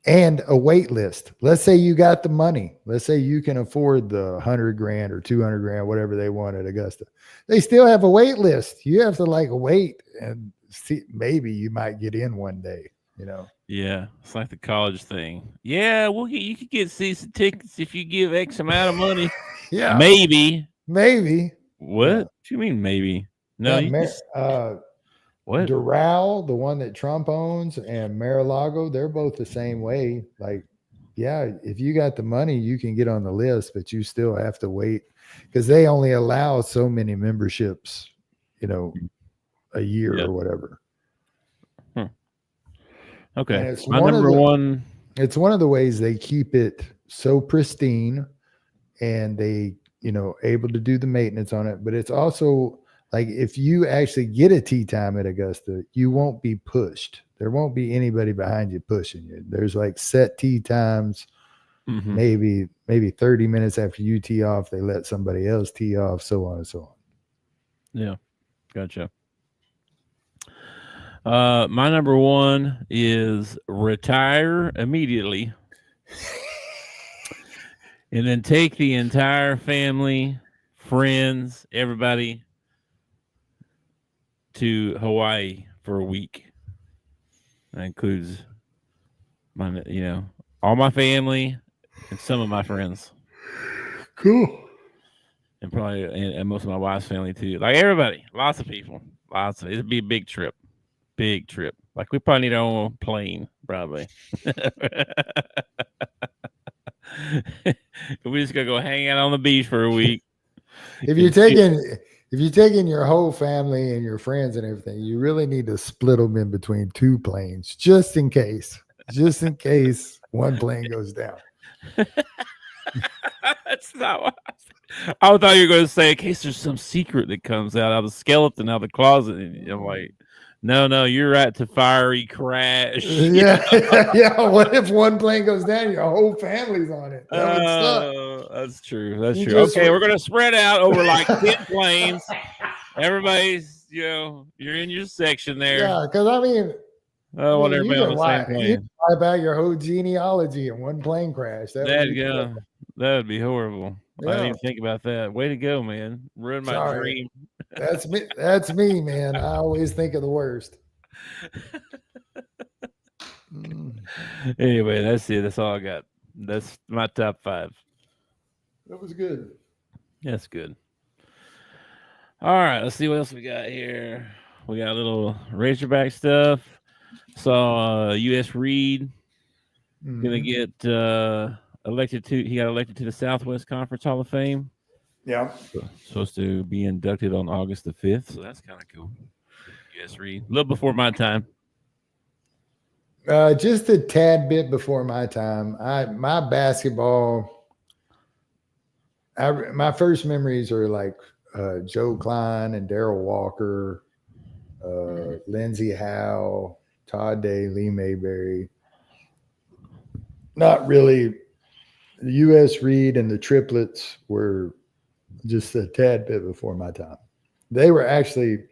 And a wait list. Let's say you got the money. Let's say you can afford the $100,000 or $200,000, whatever they want at Augusta. They still have a wait list. You have to wait and see. Maybe you might get in one day. yeah, it's like the college thing. Yeah, you could get season tickets if you give X amount of money. Yeah, Maybe. What? Yeah. What do you mean maybe? No, Yeah, you just, what? Doral, the one that Trump owns, and Mar-a-Lago, they're both the same way. Yeah, if you got the money, you can get on the list, but you still have to wait because they only allow so many memberships, a year or whatever. Okay. And it's My number one. It's one of the ways they keep it so pristine and they, able to do the maintenance on it. But it's also like if you actually get a tea time at Augusta, you won't be pushed. There won't be anybody behind you pushing you. There's set tea times. Mhm. Maybe 30 minutes after you tee off, they let somebody else tee off, so on and so on. Yeah, gotcha. My number one is retire immediately, and then take the entire family, friends, everybody to Hawaii for a week. That includes all my family and some of my friends. Cool. And probably and most of my wife's family too. Like everybody, lots of people, it'd be a big trip. Like we probably need our own plane, probably. We just gotta go hang out on the beach for a week. If you're taking your whole family and your friends and everything, you really need to split them in between 2 planes, just in case one plane goes down. That's not what I thought you were going to say. In case there's some secret that comes out of the skeleton out of the closet, and I'm like, no, you're right to fiery crash. Yeah, yeah. What if one plane goes down, your whole family's on it? That would suck. That's true. That's You true. just- Okay, we're gonna spread out over 10 planes. Everybody's, you're in your section there. Yeah, because I mean, I want you everybody on can the same you plane. wipe out your whole genealogy in one plane crash. That would be horrible. I Yeah. didn't even think about that. Way to go, man. Ruined my Sorry. dream. That's me. That's me, man. I always think of the worst. Anyway, that's it. That's all I got. That's my top 5. That was good. That's good. All right, let's see what else we got here. We got a little Razorback stuff. Saw U.S. Reed gonna get elected to. He got elected to the Southwest Conference Hall of Fame. Yeah. Supposed to be inducted on August the 5th, so that's kind of cool. U.S. Reed, a little before my time. Just a tad bit before my time. My basketball. My first memories are Joe Klein and Darrell Walker, Lindsey Howe, Todd Day, Lee Mayberry. Not really. The U.S. Reed and the triplets were just a tad bit before my time. They were actually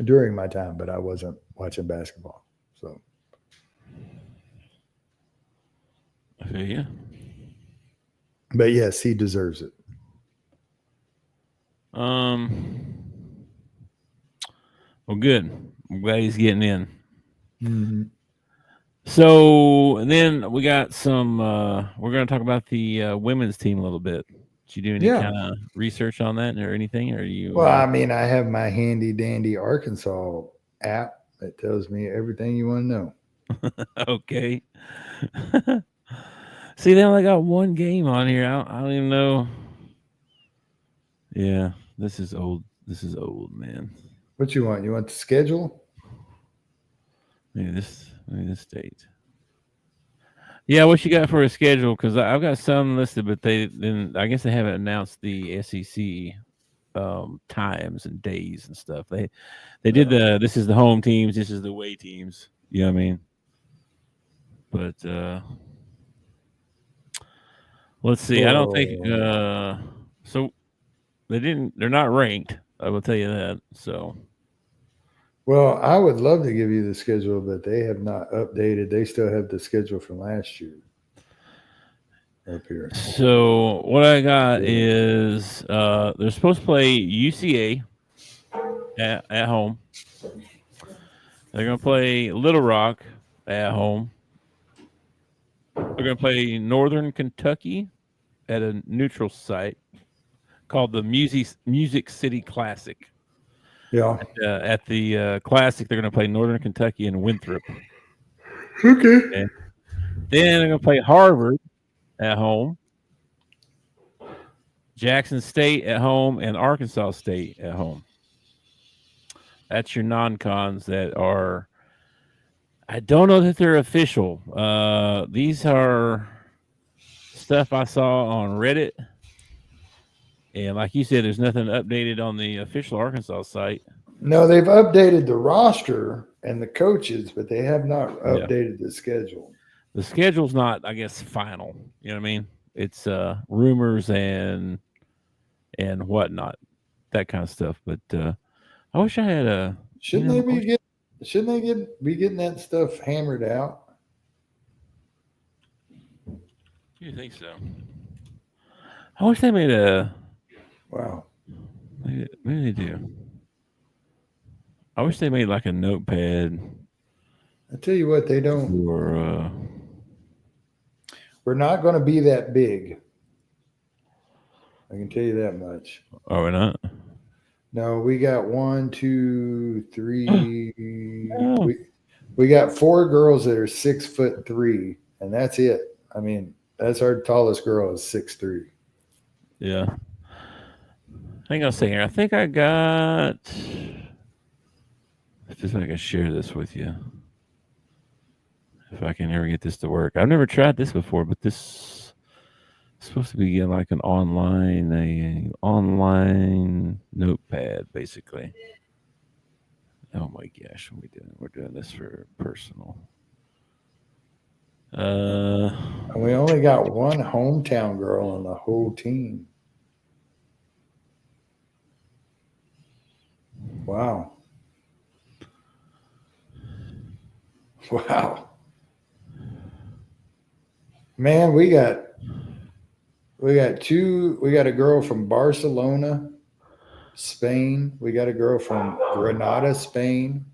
during my time, but I wasn't watching basketball. So, Yeah. but yes, he deserves it. Well, good. I'm glad he's getting in. Mm-hmm. So, and then we got some. We're going to talk about the women's team a little bit. Did you do any kind of research on that or anything? Or you? Well, I mean, I have my handy dandy Arkansas app that tells me everything you want to know. Okay. See, they only got one game on here. I don't even know. Yeah, this is old. This is old, man. What you want? You want the schedule? Maybe this date. Yeah, what you got for a schedule? Because I've got some listed, but I guess they haven't announced the SEC times and days and stuff. They did this is the home teams, this is the away teams. You know what I mean? But let's see. I don't think so. They're not ranked. I will tell you that. So. Well, I would love to give you the schedule, but they have not updated. They still have the schedule from last year up here. So what I got is they're supposed to play UCA at home. They're going to play Little Rock at home. They're going to play Northern Kentucky at a neutral site called the Music City Classic. Yeah. At the Classic, they're going to play Northern Kentucky and Winthrop. Okay. Then they're going to play Harvard at home, Jackson State at home, and Arkansas State at home. That's your non-cons that are. I don't know that they're official. These are stuff I saw on Reddit. And like you said, there's nothing updated on the official Arkansas site. No, they've updated the roster and the coaches, but they have not updated the schedule. The schedule's not, I guess, final. You know what I mean? It's rumors and whatnot, that kind of stuff. But I wish I had a. Shouldn't they be getting that stuff hammered out? You think so? I wish they made a. Wow. Maybe they do. I wish they made like a notepad. I tell you what, they don't. Or we're not going to be that big. I can tell you that much. Are we not? No, we got 1, 2, 3. Oh. We got 4 girls that are 6'3", and that's it. I mean, that's our tallest girl is 6'3". Yeah. Hang on a second here. I think I got. Just so I can share this with you. If I can ever get this to work. I've never tried this before, but this is supposed to be like an online notepad, basically. Oh my gosh, what are we doing? We're doing this for personal. And we only got one hometown girl on the whole team. Wow. Wow. Man, we got a girl from Barcelona, Spain. We got a girl from Granada, Spain.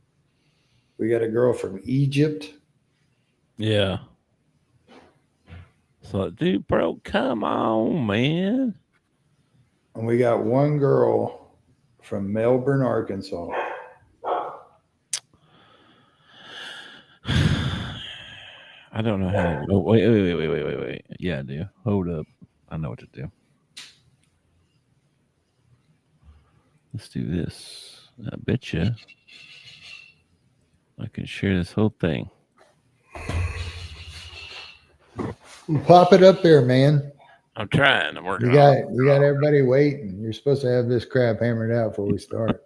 We got a girl from Egypt. Yeah. So, dude, bro, come on, man. And we got one girl from Melbourne, Arkansas. I don't know how to. Oh, wait. Yeah, I do. Hold up. I know what to do. Let's do this. I bet you I can share this whole thing. Pop it up there, man. I'm trying. I'm working. You got everybody waiting. You're supposed to have this crap hammered out before we start.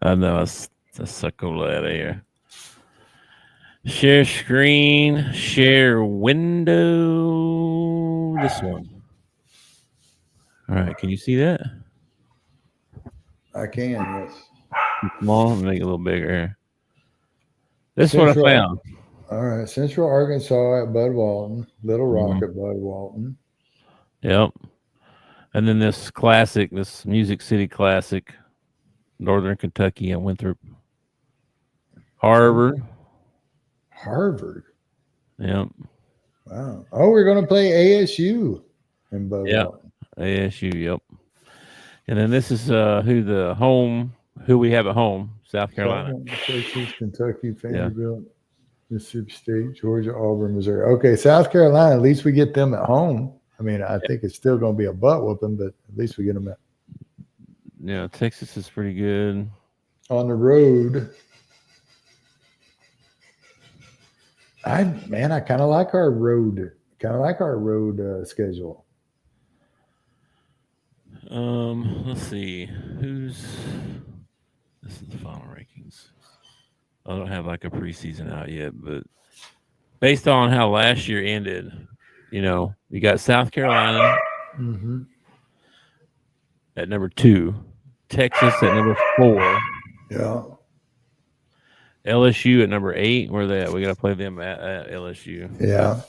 I know. I suck all out of here. Share screen. Share window. This one. All right. Can you see that? I can, yes. Small. Make it a little bigger. This is what I found. All right. Central Arkansas at Bud Walton. Little Rock at Bud Walton. Yep. And then this classic, this Music City Classic, Northern Kentucky and Winthrop. Harvard. Yep. Wow. Oh, we're going to play ASU in Bud Walton. ASU, yep. And then this is who we have at home, South Carolina. Texas, Kentucky, Vanderbilt. Mississippi State, Georgia, Auburn, Missouri. Okay, South Carolina. At least we get them at home. I mean, I think it's still going to be a butt whooping, but at least we get them Yeah, Texas is pretty good. on the road. I kind of like our road. Schedule. Let's see. This is the final rankings. I don't have like a preseason out yet, but based on how last year ended, you got South Carolina at number 2, Texas at number 4. Yeah. LSU at number 8. Where are they at? We got to play them at LSU. Yeah.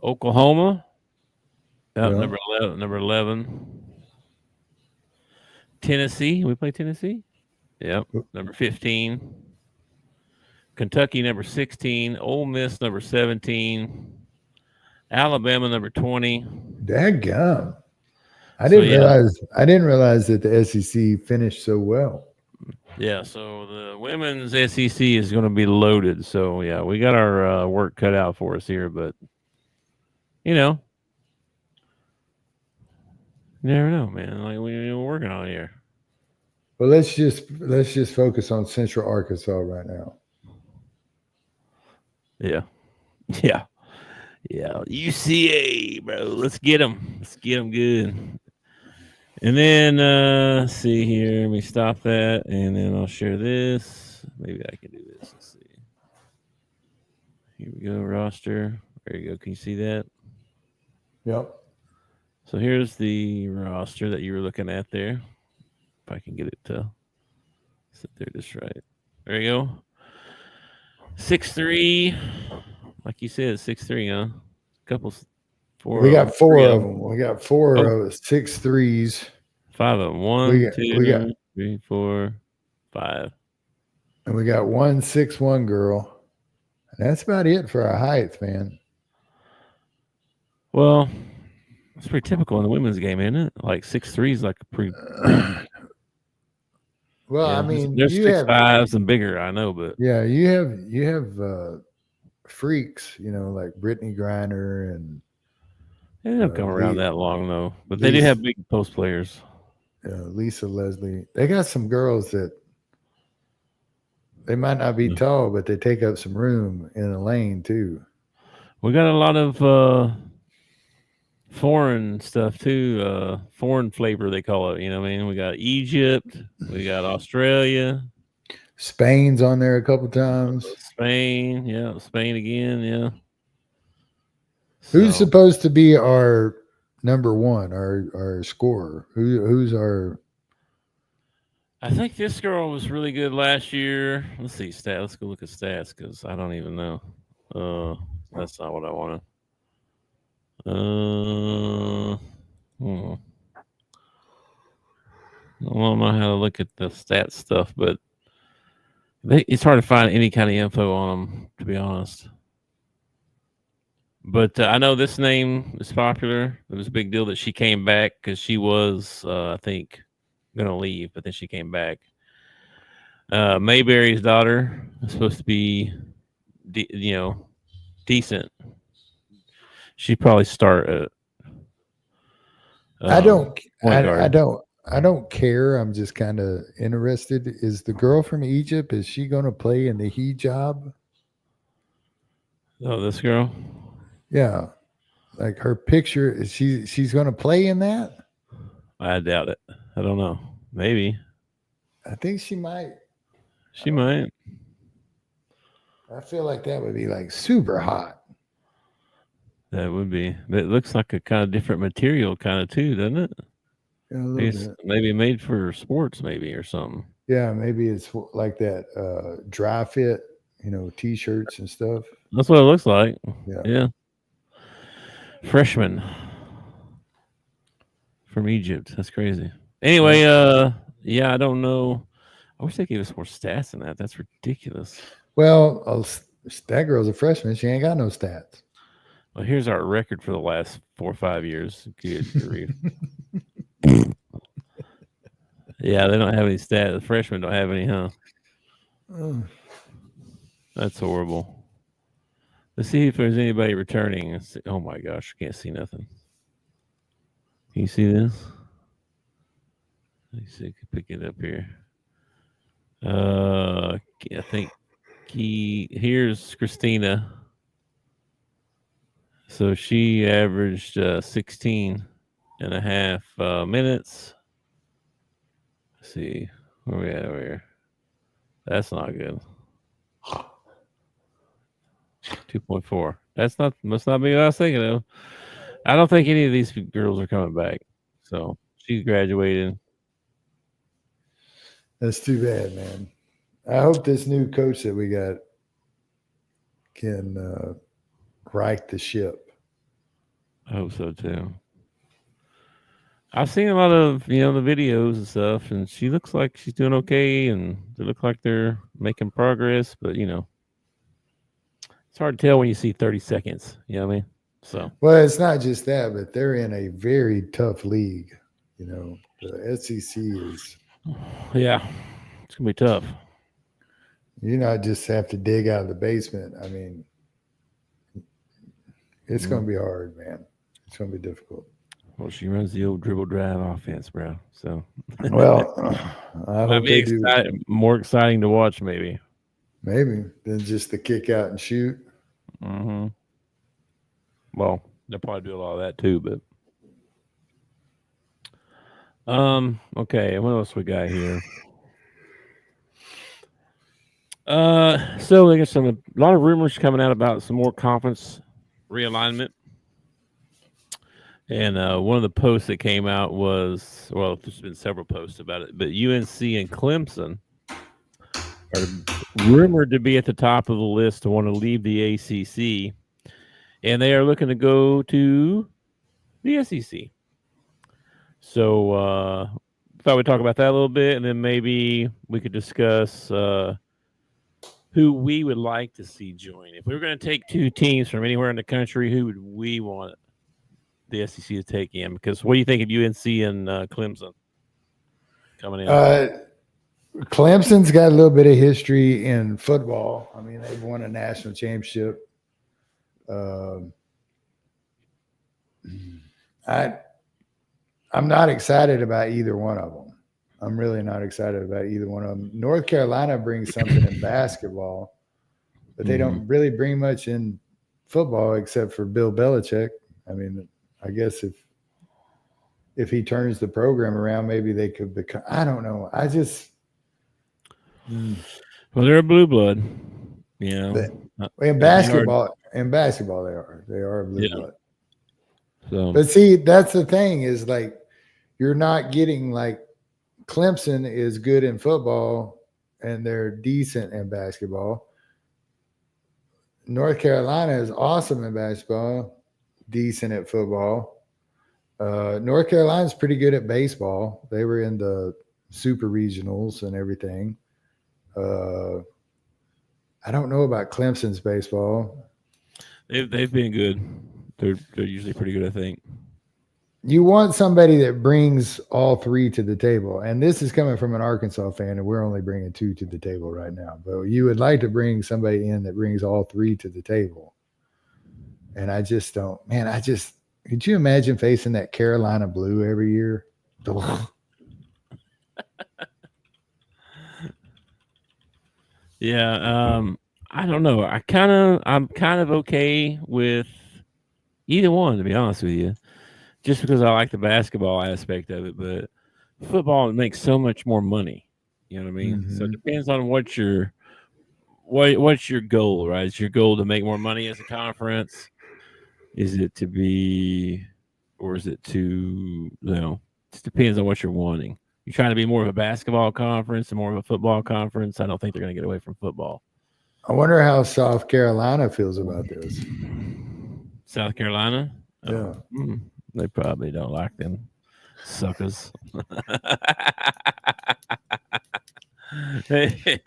Oklahoma, number 11. Tennessee, we play Tennessee. Yep, number 15. Kentucky, number 16. Ole Miss, number 17. Alabama, number 20. Dadgum. I didn't realize that the SEC finished so well. Yeah, so the women's SEC is going to be loaded. So yeah, we got our work cut out for us here, but you never know, man. Like we're working on here. Well, let's just focus on Central Arkansas right now. Yeah. UCA, bro. Let's get them. Let's get them good. And then let's see here. Let me stop that, and then I'll share this. Maybe I can do this. Let's see. Here we go. Roster. There you go. Can you see that? Yep. So here's the roster that you were looking at there. If I can get it to sit there just right. There you go. 6'3", like you said, 6'3", huh? Couple, 4. We got 4 of them. We got 4 of 6'3s. 5 of them. 1, 2, 3, 4, 5. And we got 1 6'1" girl. And that's about it for our height, man. Well, it's pretty typical in the women's game, isn't it? Like 6'3" is like a pretty. Well, I mean, there's 6'5s and bigger, I know, but yeah, you have freaks, like Brittany Griner and they don't come around that long though. But they do have big post players. Lisa Leslie. They got some girls that they might not be tall, but they take up some room in the lane too. We got a lot of foreign stuff too, foreign flavor they call it. You know what I mean? We got Egypt, we got Australia, Spain's on there a couple times. Spain again, yeah. Who's supposed to be our number 1, our scorer? Who's our? I think this girl was really good last year. Let's see stats. Let's go look at stats because I don't even know. That's not what I want to. I don't know how to look at the stats stuff, but it's hard to find any kind of info on them, to be honest. But I know this name is popular. It was a big deal that she came back because she was, I think, going to leave, but then she came back. Mayberry's daughter is supposed to be, decent. She'd probably start at. I don't care. I'm just kind of interested. Is the girl from Egypt? Is she going to play in the hijab? Oh, this girl. Yeah, like her picture. She's going to play in that? I doubt it. I don't know. Maybe. I think she might. She might. I feel like that would be like super hot. That would be. But it looks like a kind of different material, kind of too, doesn't it? Yeah, maybe made for sports, maybe or something. Yeah, maybe it's like that dry fit, T-shirts and stuff. That's what it looks like. Yeah. Freshman from Egypt. That's crazy. Anyway, I don't know. I wish they gave us more stats than that. That's ridiculous. Well, that girl's a freshman. She ain't got no stats. Well, here's our record for the last 4 or 5 years. Good grief. Yeah, they don't have any stats. The freshmen don't have any, huh? That's horrible. Let's see if there's anybody returning. Oh my gosh, I can't see nothing. Can you see this? Let me see if I can pick it up here. I think here's Christina. So she averaged 16 and a half minutes. Let's see. Where we at over here? That's not good. 2.4. Must not be what I was thinking of. I don't think any of these girls are coming back. So she graduated. That's too bad, man. I hope this new coach that we got can right the ship. I hope so too. I've seen a lot of the videos and stuff, and she looks like she's doing okay, and they look like they're making progress. But it's hard to tell when you see 30 seconds. You know what I mean? So well, it's not just that, but they're in a very tough league. The SEC is. Yeah, it's gonna be tough. You not just have to dig out of the basement. I mean, it's going to be hard, man. It's going to be difficult. Well, she runs the old dribble drive offense, bro. So, well, I hope be more exciting to watch, maybe. Maybe than just the kick out and shoot. Mm-hmm. Well, they'll probably do a lot of that too, but. Okay, what else we got here? So I guess a lot of rumors coming out about some more conference realignment. And one of the posts that came out was, well, there's been several posts about it, but UNC and Clemson are rumored to be at the top of the list to want to leave the ACC, and they are looking to go to the SEC. So thought we'd talk about that a little bit, and then maybe we could discuss who we would like to see join. If we were going to take two teams from anywhere in the country, who would we want the SEC to take in? Because what do you think of UNC and Clemson coming in? Clemson's got a little bit of history in football. I mean, they've won a national championship. I'm not excited about either one of them. I'm really not excited about either one of them. North Carolina brings something in basketball, but they don't really bring much in football except for Bill Belichick. I mean, I guess if he turns the program around, maybe they could become. I don't know. Well, they're a blue blood. In basketball, they are a blue blood. So, but see, that's the thing is like you're not getting like Clemson is good in football and they're decent in basketball. North Carolina is awesome in basketball, decent at football. North Carolina's pretty good at baseball. They were in the super regionals and everything. I don't know about Clemson's baseball. They've been good. They're usually pretty good, I think. You want somebody that brings all three to the table. And this is coming from an Arkansas fan, and we're only bringing two to the table right now. But you would like to bring somebody in that brings all three to the table. And I just don't. Man, could you imagine facing that Carolina blue every year? Yeah, I don't know. I'm kind of okay with either one, to be honest with you, just because I like the basketball aspect of it. But football makes so much more money. You know what I mean? So it depends on what's your goal, right? Is your goal to make more money as a conference? Is it to be, or is it to, it just depends on what you're wanting. You're trying to be more of a basketball conference and more of a football conference. I don't think they're going to get away from football. I wonder how South Carolina feels about this. South Carolina? Yeah. They probably don't like them suckers. They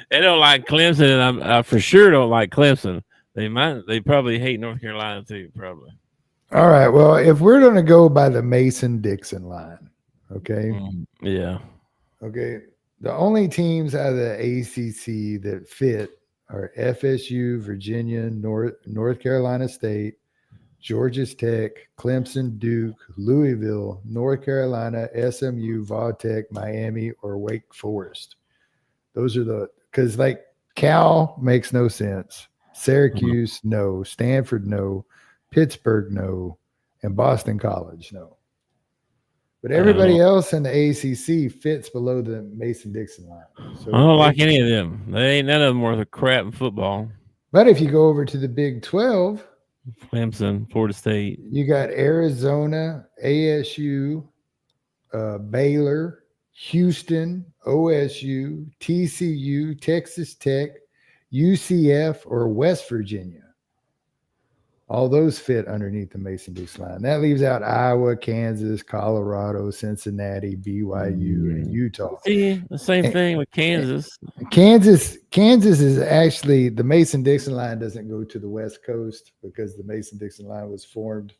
don't like Clemson, and I for sure don't like Clemson. They probably hate North Carolina too, probably. All right. Well, if we're going to go by the Mason-Dixon line, okay? Yeah. Okay. The only teams out of the ACC that fit are FSU, Virginia, North Carolina State, Georgia Tech, Clemson, Duke, Louisville, North Carolina, SMU, Tech, Miami, or Wake Forest. Those are because like Cal makes no sense. Syracuse, no. Stanford, no. Pittsburgh, no. And Boston College, no. But everybody else in the ACC fits below the Mason-Dixon line. So I don't like any of them. They ain't none of them worth a crap in football. But if you go over to the Big 12, Clemson, Florida State, you got Arizona, ASU, Baylor, Houston, OSU, TCU, Texas Tech, UCF, or West Virginia. All those fit underneath the Mason-Dixon line. That leaves out Iowa, Kansas, Colorado, Cincinnati, BYU, and Utah. See, the same thing with Kansas. Kansas is actually, the Mason-Dixon line doesn't go to the West Coast because the Mason-Dixon line was formed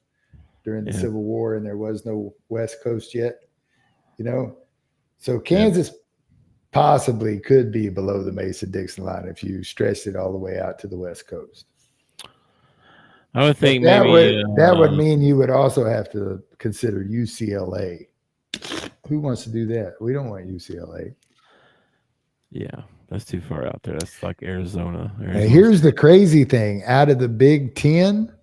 during the Civil War and there was no West Coast yet, So Kansas possibly could be below the Mason-Dixon line if you stretched it all the way out to the West Coast. I would think that maybe would mean you would also have to consider UCLA. Who wants to do that? We don't want UCLA. Yeah, that's too far out there. That's like Arizona. Now, here's the crazy thing. Out of the Big Ten,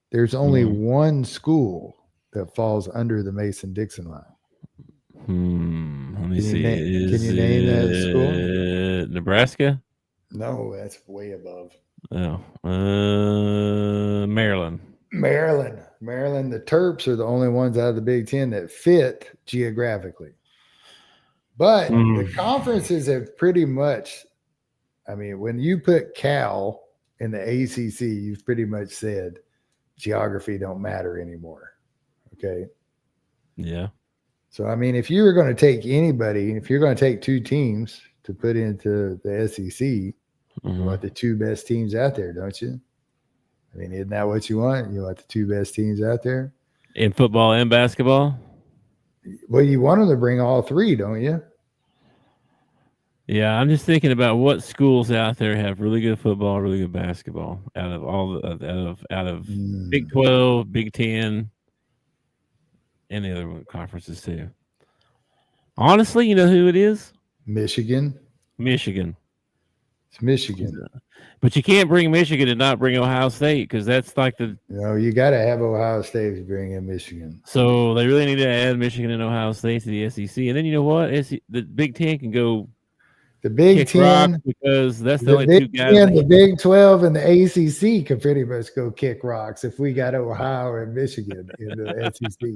there's only one school that falls under the Mason-Dixon line. Let me see. Can you name that school? Nebraska? No, that's way above. Oh, Maryland. Maryland. The Terps are the only ones out of the Big Ten that fit geographically. But the conferences have pretty much, when you put Cal in the ACC, you've pretty much said geography don't matter anymore. Okay. Yeah. So, if you were going to take anybody, if you're going to take two teams to put into the SEC, you want the two best teams out there, don't you? Isn't that what you want? You want the two best teams out there? In football and basketball? Well, you want them to bring all three, don't you? Yeah, I'm just thinking about what schools out there have really good football, really good basketball out of Big 12, Big 10, and the other conferences too. Honestly, you know who it is? Michigan. It's Michigan. But you can't bring Michigan and not bring Ohio State because that's like you got to have Ohio State to bring in Michigan. So they really need to add Michigan and Ohio State to the SEC. And then you know what? The Big Ten can go. The Big Ten, because that's the only two guys. The Big 12 and the ACC can pretty much go kick rocks if we got Ohio and Michigan in the SEC.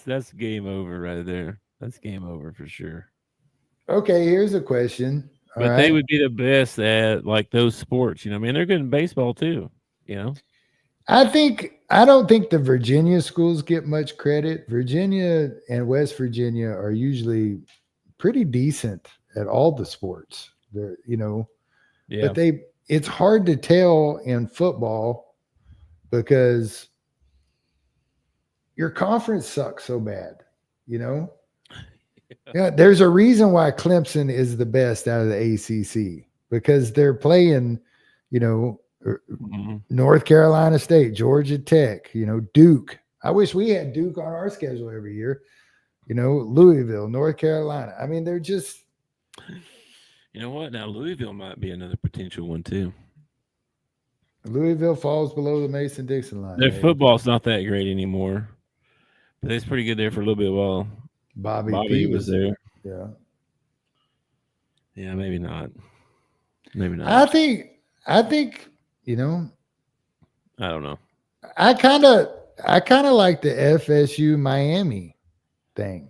That's game over right there. That's game over for sure. Okay, here's a question. But they would be the best at like those sports, they're good in baseball too, I don't think the Virginia schools get much credit. Virginia and West Virginia are usually pretty decent at all the sports. But it's hard to tell in football because your conference sucks so bad, Yeah, there's a reason why Clemson is the best out of the ACC because they're playing, North Carolina State, Georgia Tech, Duke. I wish we had Duke on our schedule every year. Louisville, North Carolina. They're just. You know what? Now Louisville might be another potential one too. Louisville falls below the Mason-Dixon line. Their football's not that great anymore, but it's pretty good there for a little bit while. Bobby was there. Yeah. Yeah, maybe not. Maybe not. I think, I don't know. I kind of like the FSU Miami thing.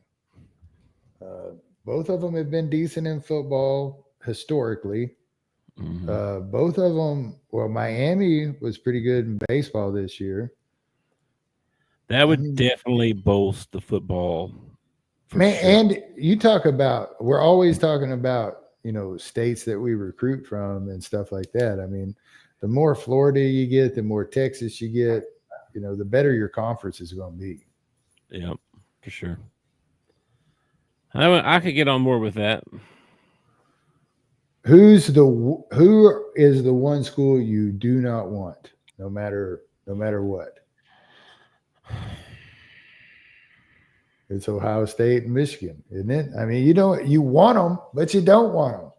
Both of them have been decent in football historically. Both of them, Miami was pretty good in baseball this year. That would definitely bolster the football. Man, sure. And you talk about, we're always talking about, states that we recruit from and stuff like that. The more Florida you get, the more Texas you get, the better your conference is going to be. Yeah, for sure. I could get on board with that. who is the one school you do not want, no matter what? It's Ohio State and Michigan, isn't it? I mean, you want them, but you don't want them,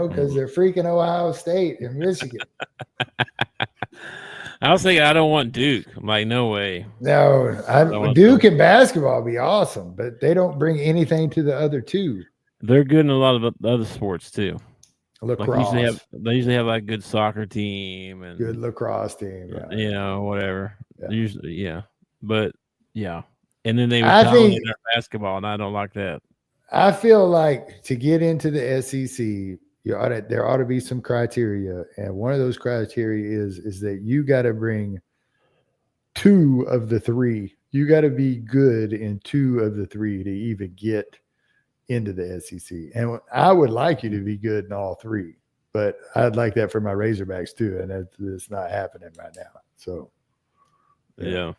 because they're freaking Ohio State and Michigan. I was thinking I don't want Duke. I'm like, no way. No, Duke in basketball would be awesome, but they don't bring anything to the other two. They're good in a lot of other sports too. Lacrosse. Like they usually have like a good soccer team and good lacrosse team. Yeah. Whatever. Yeah. Usually, yeah. But yeah. And then they would dominate their basketball, and I don't like that. I feel like to get into the SEC, there ought to be some criteria, and one of those criteria is that you got to bring 2 of the 3. You got to be good in 2 of the 3 to even get into the SEC. And I would like you to be good in all 3, but I'd like that for my Razorbacks too, and it's not happening right now. So, yeah.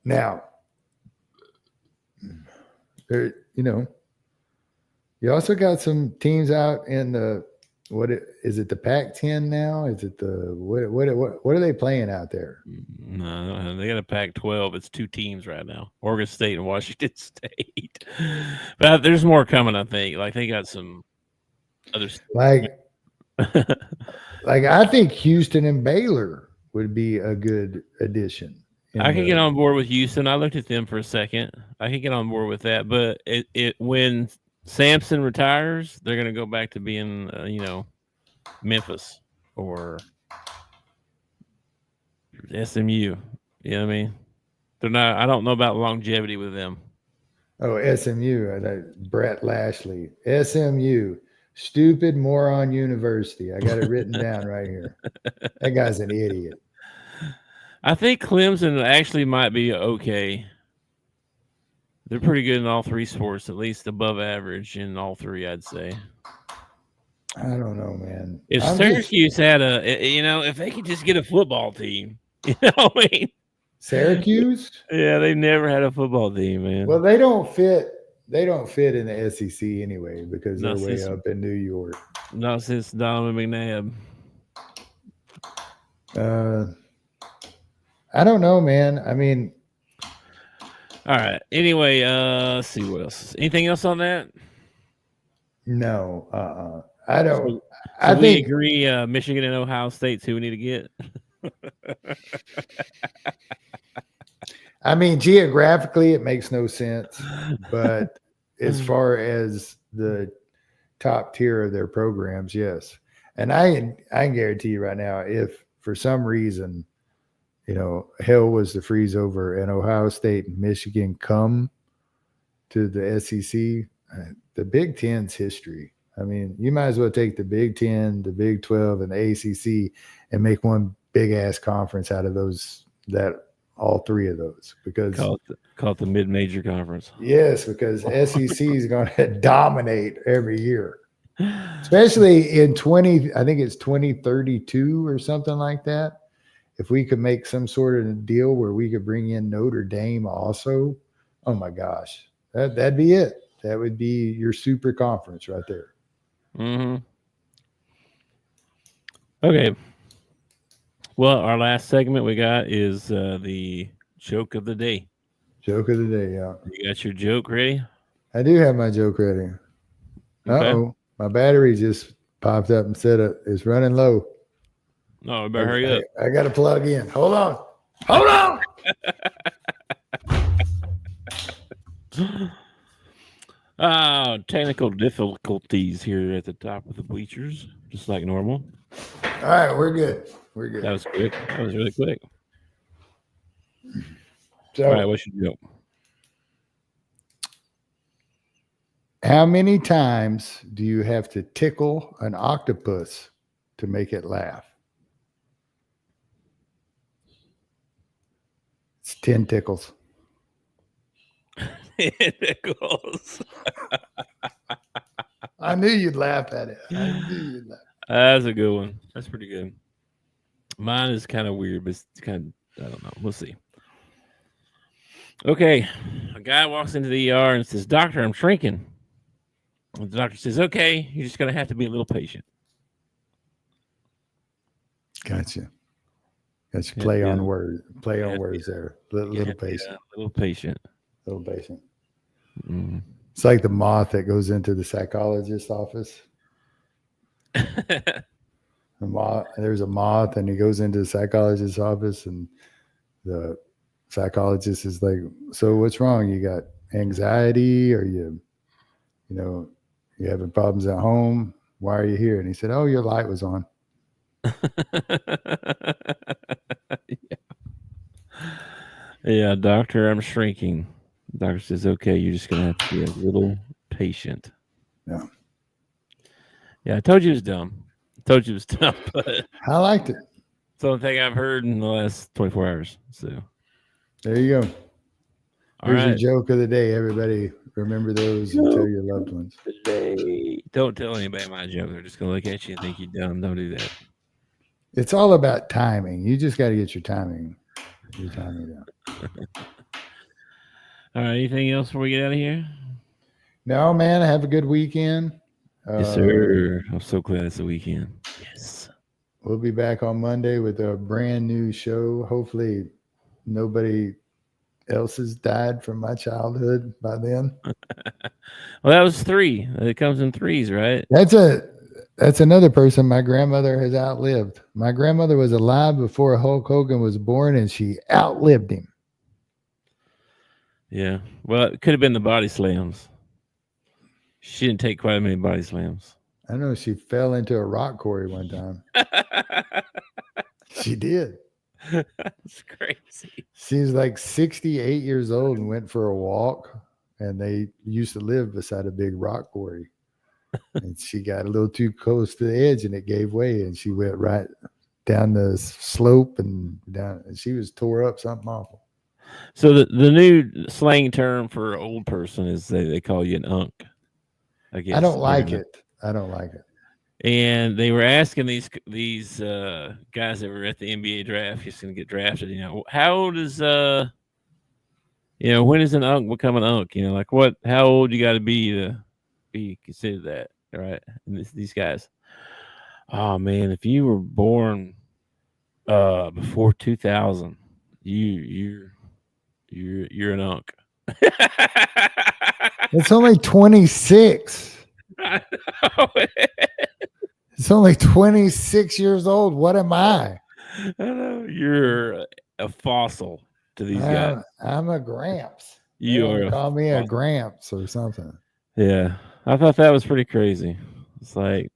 Now, there, you also got some teams out in the is it the Pac-10 now? Is it the what are they playing out there? No, they got a Pac-12. It's 2 teams right now: Oregon State and Washington State. But there's more coming, I think. Like they got some other like I think Houston and Baylor would be a good addition. I can get on board with Houston. I looked at them for a second. I can get on board with that, but when Sampson retires, they're going to go back to being, Memphis or SMU. You know what I mean? They're not. I don't know about longevity with them. Oh, SMU, Brett Lashley, SMU, stupid moron university. I got it written down right here. That guy's an idiot. I think Clemson actually might be okay. They're pretty good in all 3 sports, at least above average in all 3, I'd say. I don't know, man. If Syracuse had if they could just get a football team, what I mean? Syracuse? Yeah, they've never had a football team, man. Well, they don't fit in the SEC anyway because they're way up in New York. Not since Donovan McNabb. I don't know, man. I mean, all right. Anyway, let's see what else. Anything else on that? No. I don't. So I think we agree. Michigan and Ohio State, who we need to get. I mean, geographically, it makes no sense, but as far as the top tier of their programs, yes. And I can guarantee you right now, if for some reason, hell was to freeze over and Ohio State and Michigan come to the SEC, the Big Ten's history. I mean, you might as well take the Big Ten, the Big 12, and the ACC and make one big ass conference out of all 3 of those, because call it the mid-major conference. Yes, because SEC is going to dominate every year, especially in I think it's 2032 or something like that. If we could make some sort of deal where we could bring in Notre Dame also, oh my gosh, that'd be it. That would be your super conference right there. Mm-hmm. Okay. Well, our last segment we got is the joke of the day. Joke of the day, yeah. You got your joke ready? I do have my joke ready. Okay. Uh-oh. My battery just popped up and said it's running low. No, I better hurry up. I got to plug in. Hold on. Technical difficulties here at the top of the bleachers, just like normal. All right, we're good. That was quick. That was really quick. So, all right, what's your joke? How many times do you have to tickle an octopus to make it laugh? It's 10 tickles. 10 tickles. I knew you'd laugh at it. That's a good one. That's pretty good. Mine is kind of weird, but it's kind of, I don't know. We'll see. Okay. A guy walks into the ER and says, "Doctor, I'm shrinking." The doctor says, okay, you're just going to have to be a little patient. Gotcha. Play on words there. Little patient. A little patient. Little patient. Mm. It's like the moth that goes into the psychologist's office. There's a moth, and he goes into the psychologist's office, and the psychologist is like, "So what's wrong? You got anxiety, or you having problems at home? Why are you here?" And he said, "Oh, your light was on." Yeah, doctor, I'm shrinking. The doctor says, okay, you're just going to have to be a little patient. Yeah. Yeah, I told you it was dumb. But I liked it. It's the only thing I've heard in the last 24 hours. So there you go. Here's right. your joke of the day, everybody. Remember those and tell your loved ones. Don't tell anybody my joke. They're just going to look at you and think you're dumb. Don't do that. It's all about timing. You just got to get your timing down. All right. Anything else before we get out of here? No, man. Have a good weekend. Yes, sir. I'm so glad it's the weekend. Yes. We'll be back on Monday with a brand new show. Hopefully nobody else has died from my childhood by then. Well, that was 3. It comes in 3s, right? That's another person my grandmother has outlived. My grandmother was alive before Hulk Hogan was born, and she outlived him. Yeah. Well, it could have been the body slams. She didn't take quite many body slams. I know she fell into a rock quarry one time. She did. That's crazy. She's like 68 years old and went for a walk, and they used to live beside a big rock quarry. And she got a little too close to the edge, and it gave way, and she went right down the slope and down. And she was tore up, something awful. So the new slang term for an old person is they call you an unk. I guess. I don't like it. And they were asking these guys that were at the NBA draft, just going to get drafted. How old is when does an unk become an unk? How old you got to be considered that, right? And these guys. Oh man, if you were born before 2000, you're an unk. It's only 26. I know. It's only 26 years old. What am I? I know. You're a fossil to these guys. I'm a Gramps. Call me a Gramps or something. Yeah. I thought that was pretty crazy. It's like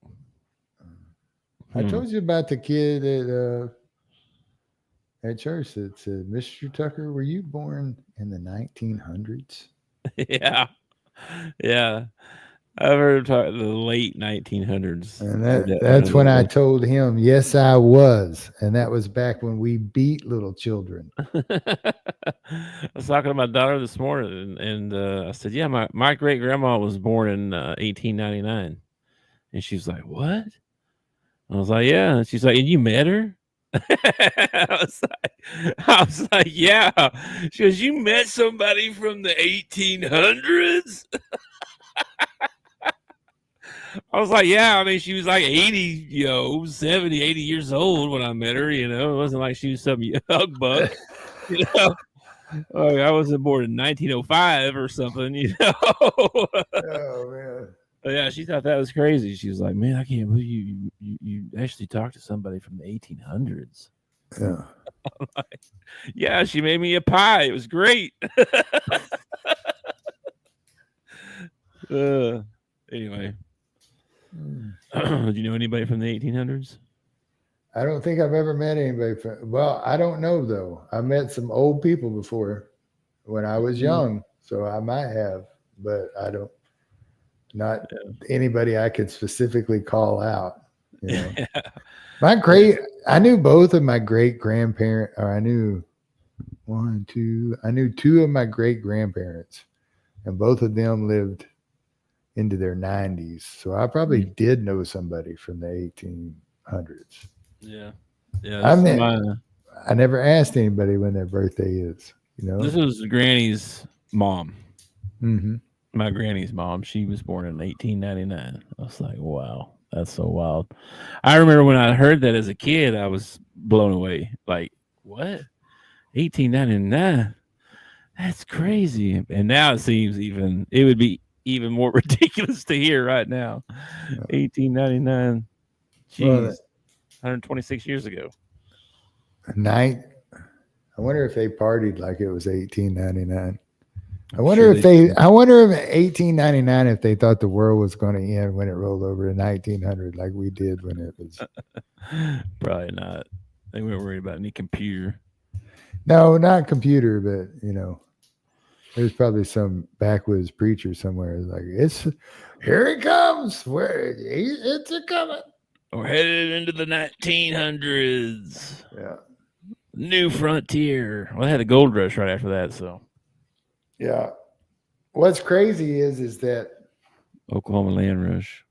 I told you about the kid at church that said, "Mr. Tucker, were you born in the 1900s?" Yeah. Yeah. I've heard him talk the late 1900s. And that's when I told him, yes, I was. And that was back when we beat little children. I was talking to my daughter this morning, and I said, yeah, my great-grandma was born in 1899. And she's like, what? I was like, yeah. And she's like, and you met her? I was like, yeah. She goes, you met somebody from the 1800s? I was like, yeah. I mean, she was like 80, 70, 80 years old when I met her. It wasn't like she was some young buck. I wasn't born in 1905 or something. Oh man. But yeah, she thought that was crazy. She was like, man, I can't believe you actually talked to somebody from the 1800s. Yeah. I'm like, yeah, she made me a pie. It was great. Anyway. Do you know anybody from the 1800s? I don't think I've ever met anybody well, I don't know though. I met some old people before when I was young, so I might have, but I don't. Not anybody I could specifically call out. Yeah. I knew both of my great grandparents, or I knew two of my great grandparents, and both of them lived into their 90s. So I probably did know somebody from the 1800s. Yeah. I never asked anybody when their birthday is. This was Granny's mom. Mm-hmm. my granny's mom. She was born in 1899. I was like, wow, that's so wild. I remember when I heard that as a kid, I was blown away. Like, what? 1899? That's crazy. And now it seems it would be even more ridiculous to hear right now. 1899. Well, Jeez. 126 years ago. I wonder if they partied like it was 1899. I I'm wonder sure if they. I wonder if 1899 if they thought the world was going to end when it rolled over to 1900, like we did when it was. Probably not. They weren't worried about any computer. No, not computer, but there's probably some backwoods preacher somewhere like here it comes. It's a coming. We're headed into the 1900s. Yeah. New frontier. Well, they had the gold rush right after that, so. Yeah. What's crazy is that Oklahoma land rush.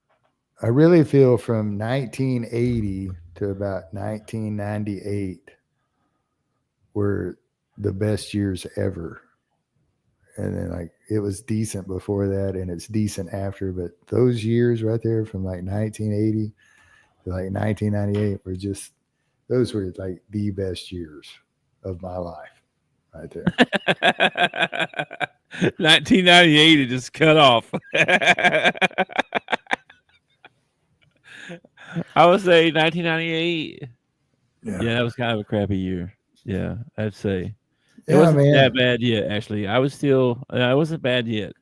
I really feel from 1980 to about 1998 were the best years ever. And then like it was decent before that and it's decent after, but those years right there from like 1980 to like 1998 those were like the best years of my life right there. 1998, it just cut off. I would say 1998. Yeah, that was kind of a crappy year. Yeah, I'd say. It wasn't that bad yet, actually. I wasn't bad yet.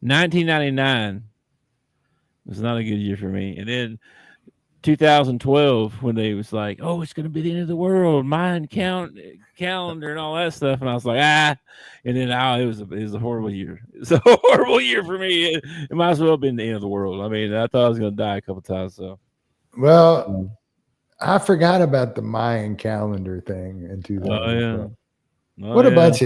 1999 was not a good year for me. And then 2012, when they was like, oh, it's going to be the end of the world, Mayan calendar and all that stuff. And I was like, and then it was a horrible year. It's a horrible year for me. It might as well have been the end of the world. I mean, I thought I was going to die a couple times. So, well, I forgot about the Mayan calendar thing in 2012. What a bunch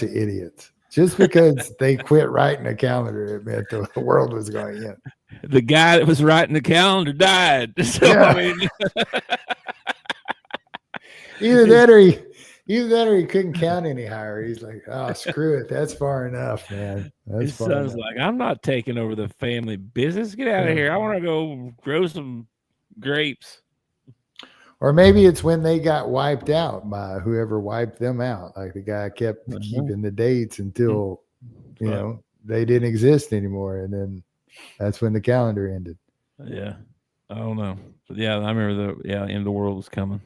of idiots. Just because they quit writing a calendar, it meant the world was going to end. The guy that was writing the calendar died. So yeah. I mean, either that or he couldn't count any higher. He's like, oh, screw it. That's far enough, man. His son's like, I'm not taking over the family business. Get out of here. I want to go grow some grapes. Or maybe it's when they got wiped out by whoever wiped them out. Like the guy kept keeping the dates until, they didn't exist anymore. And then that's when the calendar ended. Yeah. I don't know. But yeah, I remember end of the world was coming.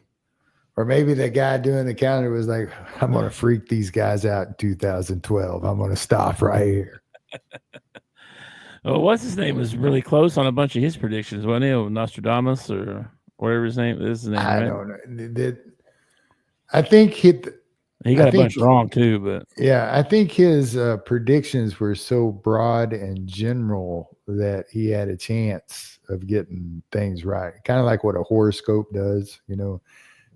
Or maybe the guy doing the calendar was like, I'm going to freak these guys out in 2012. I'm going to stop right here. Well, what's his name was really close on a bunch of his predictions, wasn't he? Nostradamus or whatever his name is. I don't know. I think he got a bunch wrong too, but yeah, I think his predictions were so broad and general that he had a chance of getting things right. Kind of like what a horoscope does,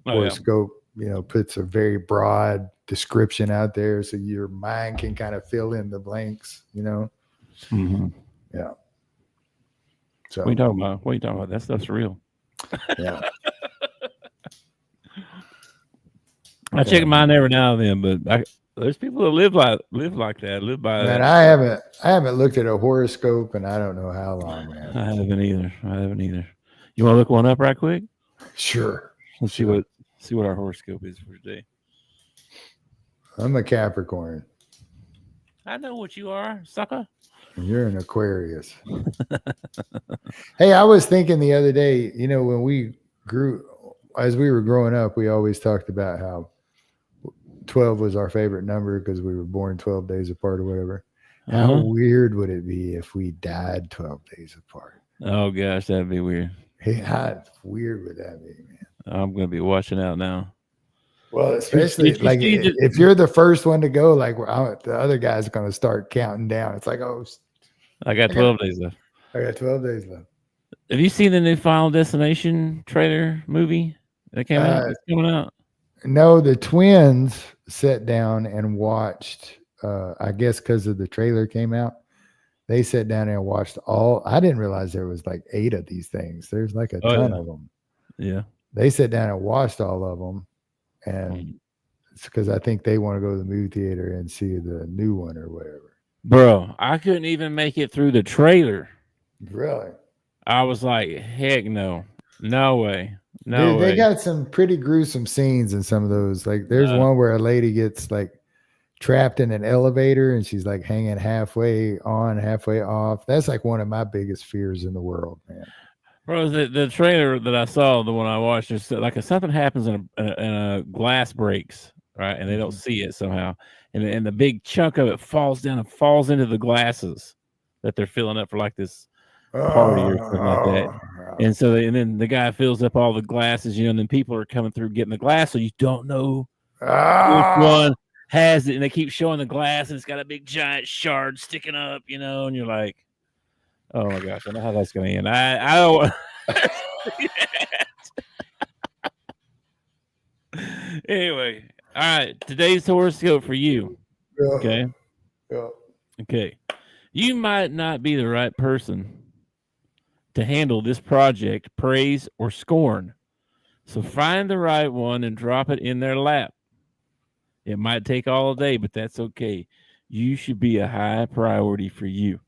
horoscope, puts a very broad description out there so your mind can kind of fill in the blanks, Mm-hmm. Yeah. So what are you talking about? What are you talking about? That stuff's real. Yeah. I check mine every now and then, but there's people that live like that, live by man, that. I haven't looked at a horoscope and I don't know how long, man. I haven't either. You want to look one up right quick? Sure. Let's see what our horoscope is for today. I'm a Capricorn. I know what you are, sucker. And you're an Aquarius. Hey, I was thinking the other day, as we were growing up, we always talked about how 12 was our favorite number because we were born 12 days apart or whatever. How weird would it be if we died 12 days apart? Oh, gosh, that'd be weird. Hey, how weird would that be, man? I'm going to be watching out now. Well, especially if you're the first one to go, like the other guy's going to start counting down. It's like, oh, I got 12 days left. I got 12 days left. Have you seen the new Final Destination trailer movie that came out? It's coming out. No, the twins sat down and watched. I guess because of the trailer came out, they sat down and watched all. I didn't realize there was like 8 of these things. There's like a ton of them. Yeah, they sat down and watched all of them, and it's because I think they want to go to the movie theater and see the new one or whatever. Bro, I couldn't even make it through the trailer. Really? I was like, heck no. No way. No Dude, they way. got some pretty gruesome scenes in some of those. Like there's No. one where a lady gets like trapped in an elevator and she's like hanging halfway on, halfway off. That's like one of my biggest fears in the world, man. Bro, the trailer that I saw, the one I watched, is like something happens and a glass breaks, right? And they don't see it somehow. And the big chunk of it falls down and falls into the glasses that they're filling up for like this party or something like that. And so and then the guy fills up all the glasses, and then people are coming through getting the glass, so you don't know which one has it, and they keep showing the glass, and it's got a big giant shard sticking up, and you're like, oh my gosh, I know how that's gonna end. I don't anyway, all right, today's horoscope for you. Okay. Okay. You might not be the right person to handle this project, praise or scorn. So find the right one and drop it in their lap. It might take all day, but that's okay. You should be a high priority for you.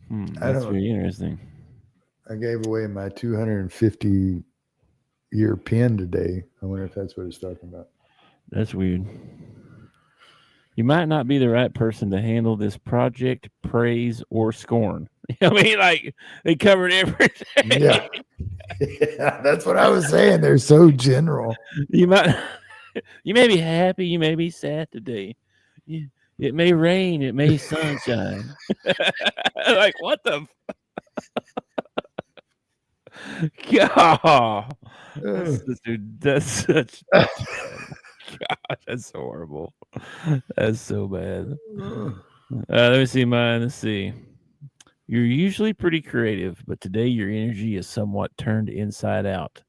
That's very interesting. I gave away my 250-year pin today. I wonder if that's what it's talking about. That's weird. You might not be the right person to handle this project, praise, or scorn. I mean, like, they covered everything. Yeah. Yeah, that's what I was saying. They're so general. You may be happy, you may be sad today. It may rain, it may sunshine. Like, what the? God, that's such. God, that's horrible. That's so bad. Let me see mine. Let's see. You're usually pretty creative, but today your energy is somewhat turned inside out,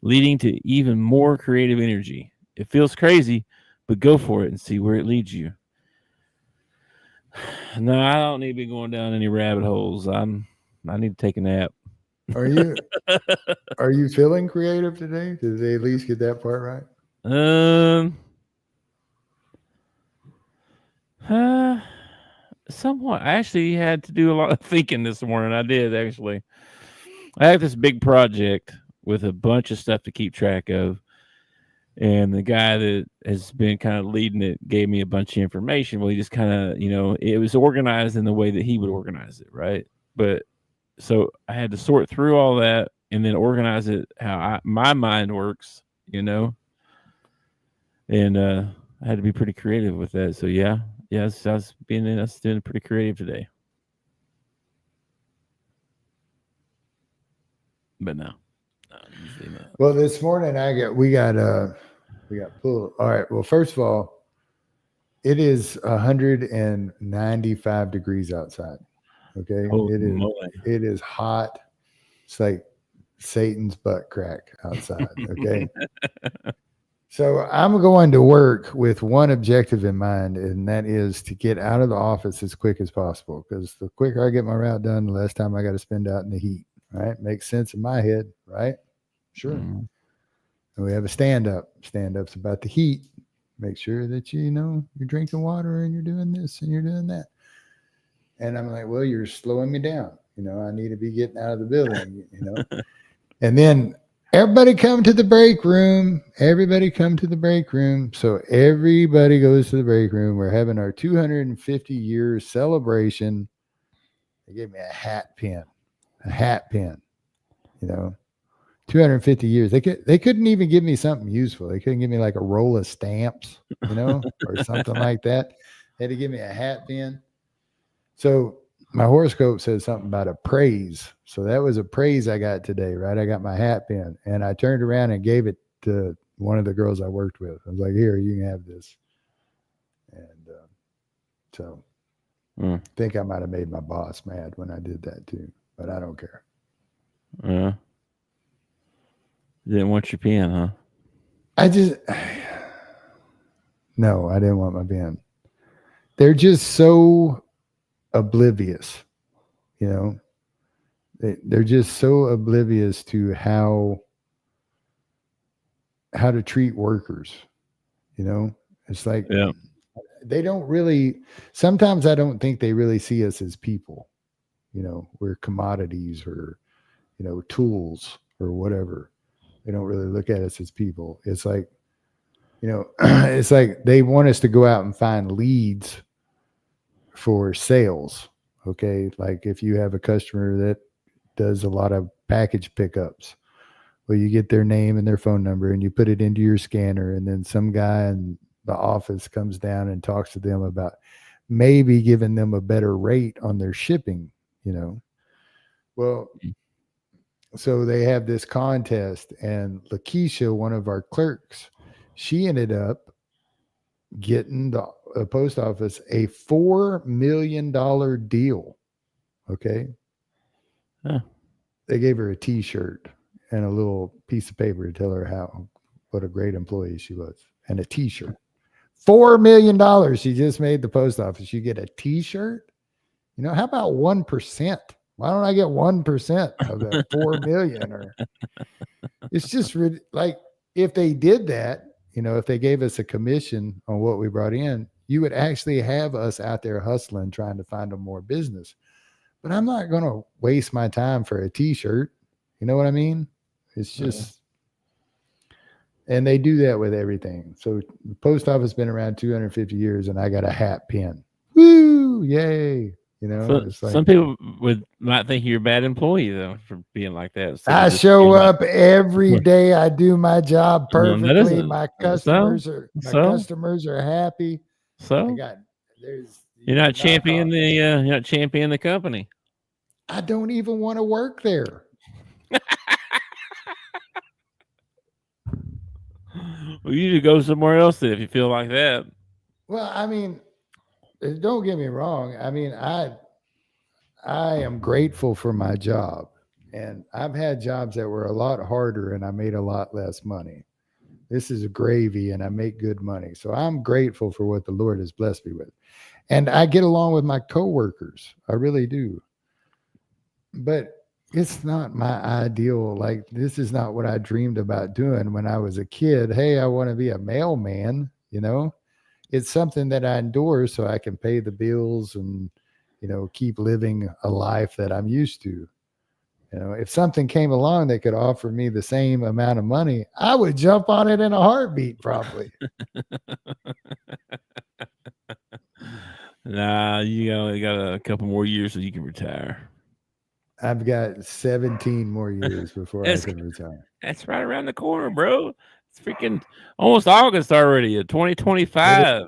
leading to even more creative energy. It feels crazy, but go for it and see where it leads you. No, I don't need to be going down any rabbit holes. I need to take a nap. Are you feeling creative today? Did they at least get that part right? Somewhat. I actually had to do a lot of thinking this morning. I did, actually. I have this big project with a bunch of stuff to keep track of. And the guy that has been kind of leading it gave me a bunch of information. Well, he just kind of, it was organized in the way that he would organize it, right? But so I had to sort through all that and then organize it how my mind works, And I had to be pretty creative with that. So yeah, I was doing pretty creative today. But no, usually not. Well, this morning we got pulled. All right. Well, first of all, it is 195 degrees outside. Okay. It is hot. It's like Satan's butt crack outside. Okay. So I'm going to work with one objective in mind, and that is to get out of the office as quick as possible. Because the quicker I get my route done, the less time I got to spend out in the heat. Right? Makes sense in my head, right? Sure. Mm-hmm. And we have a stand-up. Stand-up's about the heat. Make sure that you're drinking water and you're doing this and you're doing that. And I'm like, well, you're slowing me down. I need to be getting out of the building. And then everybody come to the break room. Everybody come to the break room. So everybody goes to the break room. We're having our 250-year celebration. They gave me a hat pin. 250 years. They couldn't even give me something useful. They couldn't give me like a roll of stamps, or something like that. They had to give me a hat pin. So my horoscope says something about a praise. So that was a praise I got today, right? I got my hat pin, and I turned around and gave it to one of the girls I worked with. I was like, here, you can have this. And I think I might have made my boss mad when I did that too, but I don't care. Yeah. Didn't want your pen, huh? No, I didn't want my pen. They're just so oblivious, They're just so oblivious to how to treat workers, It's like Yeah. they don't really. Sometimes I don't think they really see us as people. We're commodities or tools or whatever. They don't really look at us as people. It's like, it's like they want us to go out and find leads for sales. Okay. Like if you have a customer that does a lot of package pickups, well, you get their name and their phone number and you put it into your scanner, and then some guy in the office comes down and talks to them about maybe giving them a better rate on their shipping, Well, so they have this contest, and Lakeisha, one of our clerks, she ended up getting the post office a $4 million deal. Okay. Huh. They gave her a t-shirt and a little piece of paper to tell her what a great employee she was, and a t-shirt. $4 million she just made the post office. You get a t-shirt. How about 1%? Why don't I get 1% of that 4 million? Or it's just like if they did that, if they gave us a commission on what we brought in, you would actually have us out there hustling, trying to find them more business. But I'm not going to waste my time for a t-shirt. You know what I mean? It's just, and they do that with everything. So the post office has been around 250 years, and I got a hat pin. Woo! Yay! It's like, some people might think you're a bad employee though for being like that. So I show up every day. I do my job perfectly. My customers are happy. So you're not championing the company. I don't even want to work there. Well, you need to go somewhere else then if you feel like that. Well, I mean, don't get me wrong. I mean, I am grateful for my job, and I've had jobs that were a lot harder and I made a lot less money. This is gravy and I make good money. So I'm grateful for what the Lord has blessed me with. And I get along with my coworkers. I really do. But it's not my ideal. Like, this is not what I dreamed about doing when I was a kid. Hey, I want to be a mailman, It's something that I endure so I can pay the bills and, keep living a life that I'm used to. If something came along that could offer me the same amount of money, I would jump on it in a heartbeat, probably. Nah, you got a couple more years so you can retire. I've got 17 more years before I can retire. That's right around the corner, bro. It's freaking almost August already, 2025.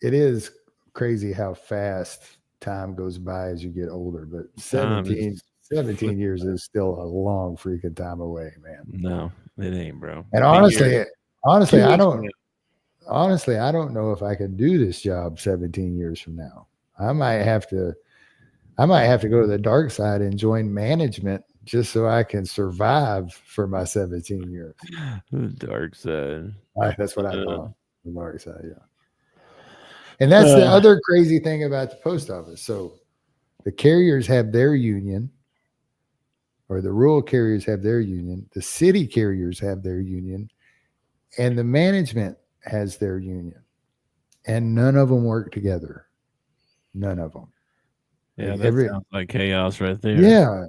It is crazy how fast time goes by as you get older, but 17 years is still a long freaking time away, man. No, it ain't, bro. And honestly, I don't know if I can do this job 17 years from now. I might have to go to the dark side and join management just so I can survive for my 17 years. The dark side. That's what I thought. The dark side, yeah. And that's the other crazy thing about the post office. So the carriers have their union, or the rural carriers have their union. The city carriers have their union, and the management has their union. And none of them work together. None of them. Yeah, sounds like chaos right there. Yeah.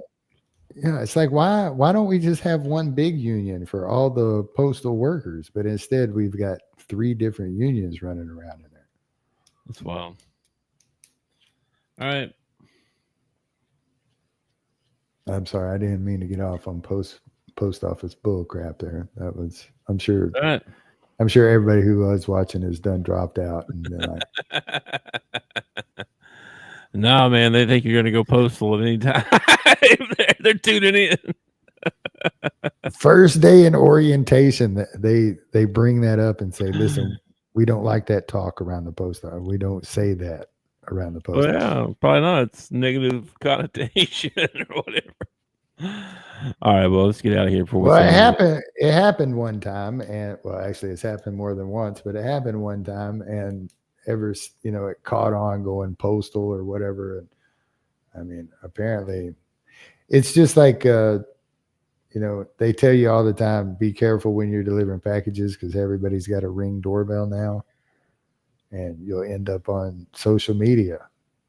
Yeah. It's like, why don't we just have one big union for all the postal workers? But instead, we've got 3 different unions running around in there. That's wild. All right. I'm sorry, I didn't mean to get off on post office bull crap there. That was, I'm sure everybody who was watching has dropped out and been like, no, man, they think you're going to go postal at any time. They're tuning in. First day in orientation, they bring that up and say, listen, we don't like that talk around the post office. We don't say that around the post office. Yeah, probably not. It's negative connotation or whatever. All right, well, let's get out of here. It happened one time, and actually it's happened more than once, but it happened one time, and it caught on going postal or whatever. And I mean, apparently it's just like, they tell you all the time, be careful when you're delivering packages because everybody's got a Ring doorbell now. and you'll end up on social media,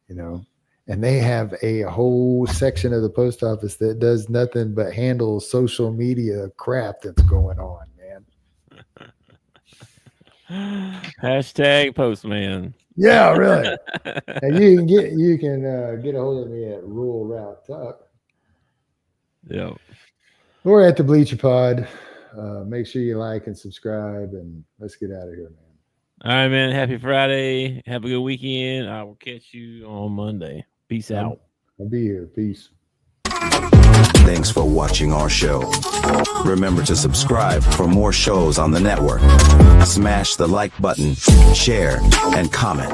you know. And they have a whole section of the post office that does nothing but handle social media crap that's going on, man. Hashtag postman. Yeah, really. And you can get a hold of me at Rural Route Tuck. Yeah. Or at the Bleacher Pod. Make sure you like and subscribe, and let's get out of here, man. All right, man. Happy Friday. Have a good weekend. I will catch you on Monday. Peace out. I'll be here. Peace. Thanks for watching our show. Remember to subscribe for more shows on the network. Smash the like button, share, and comment.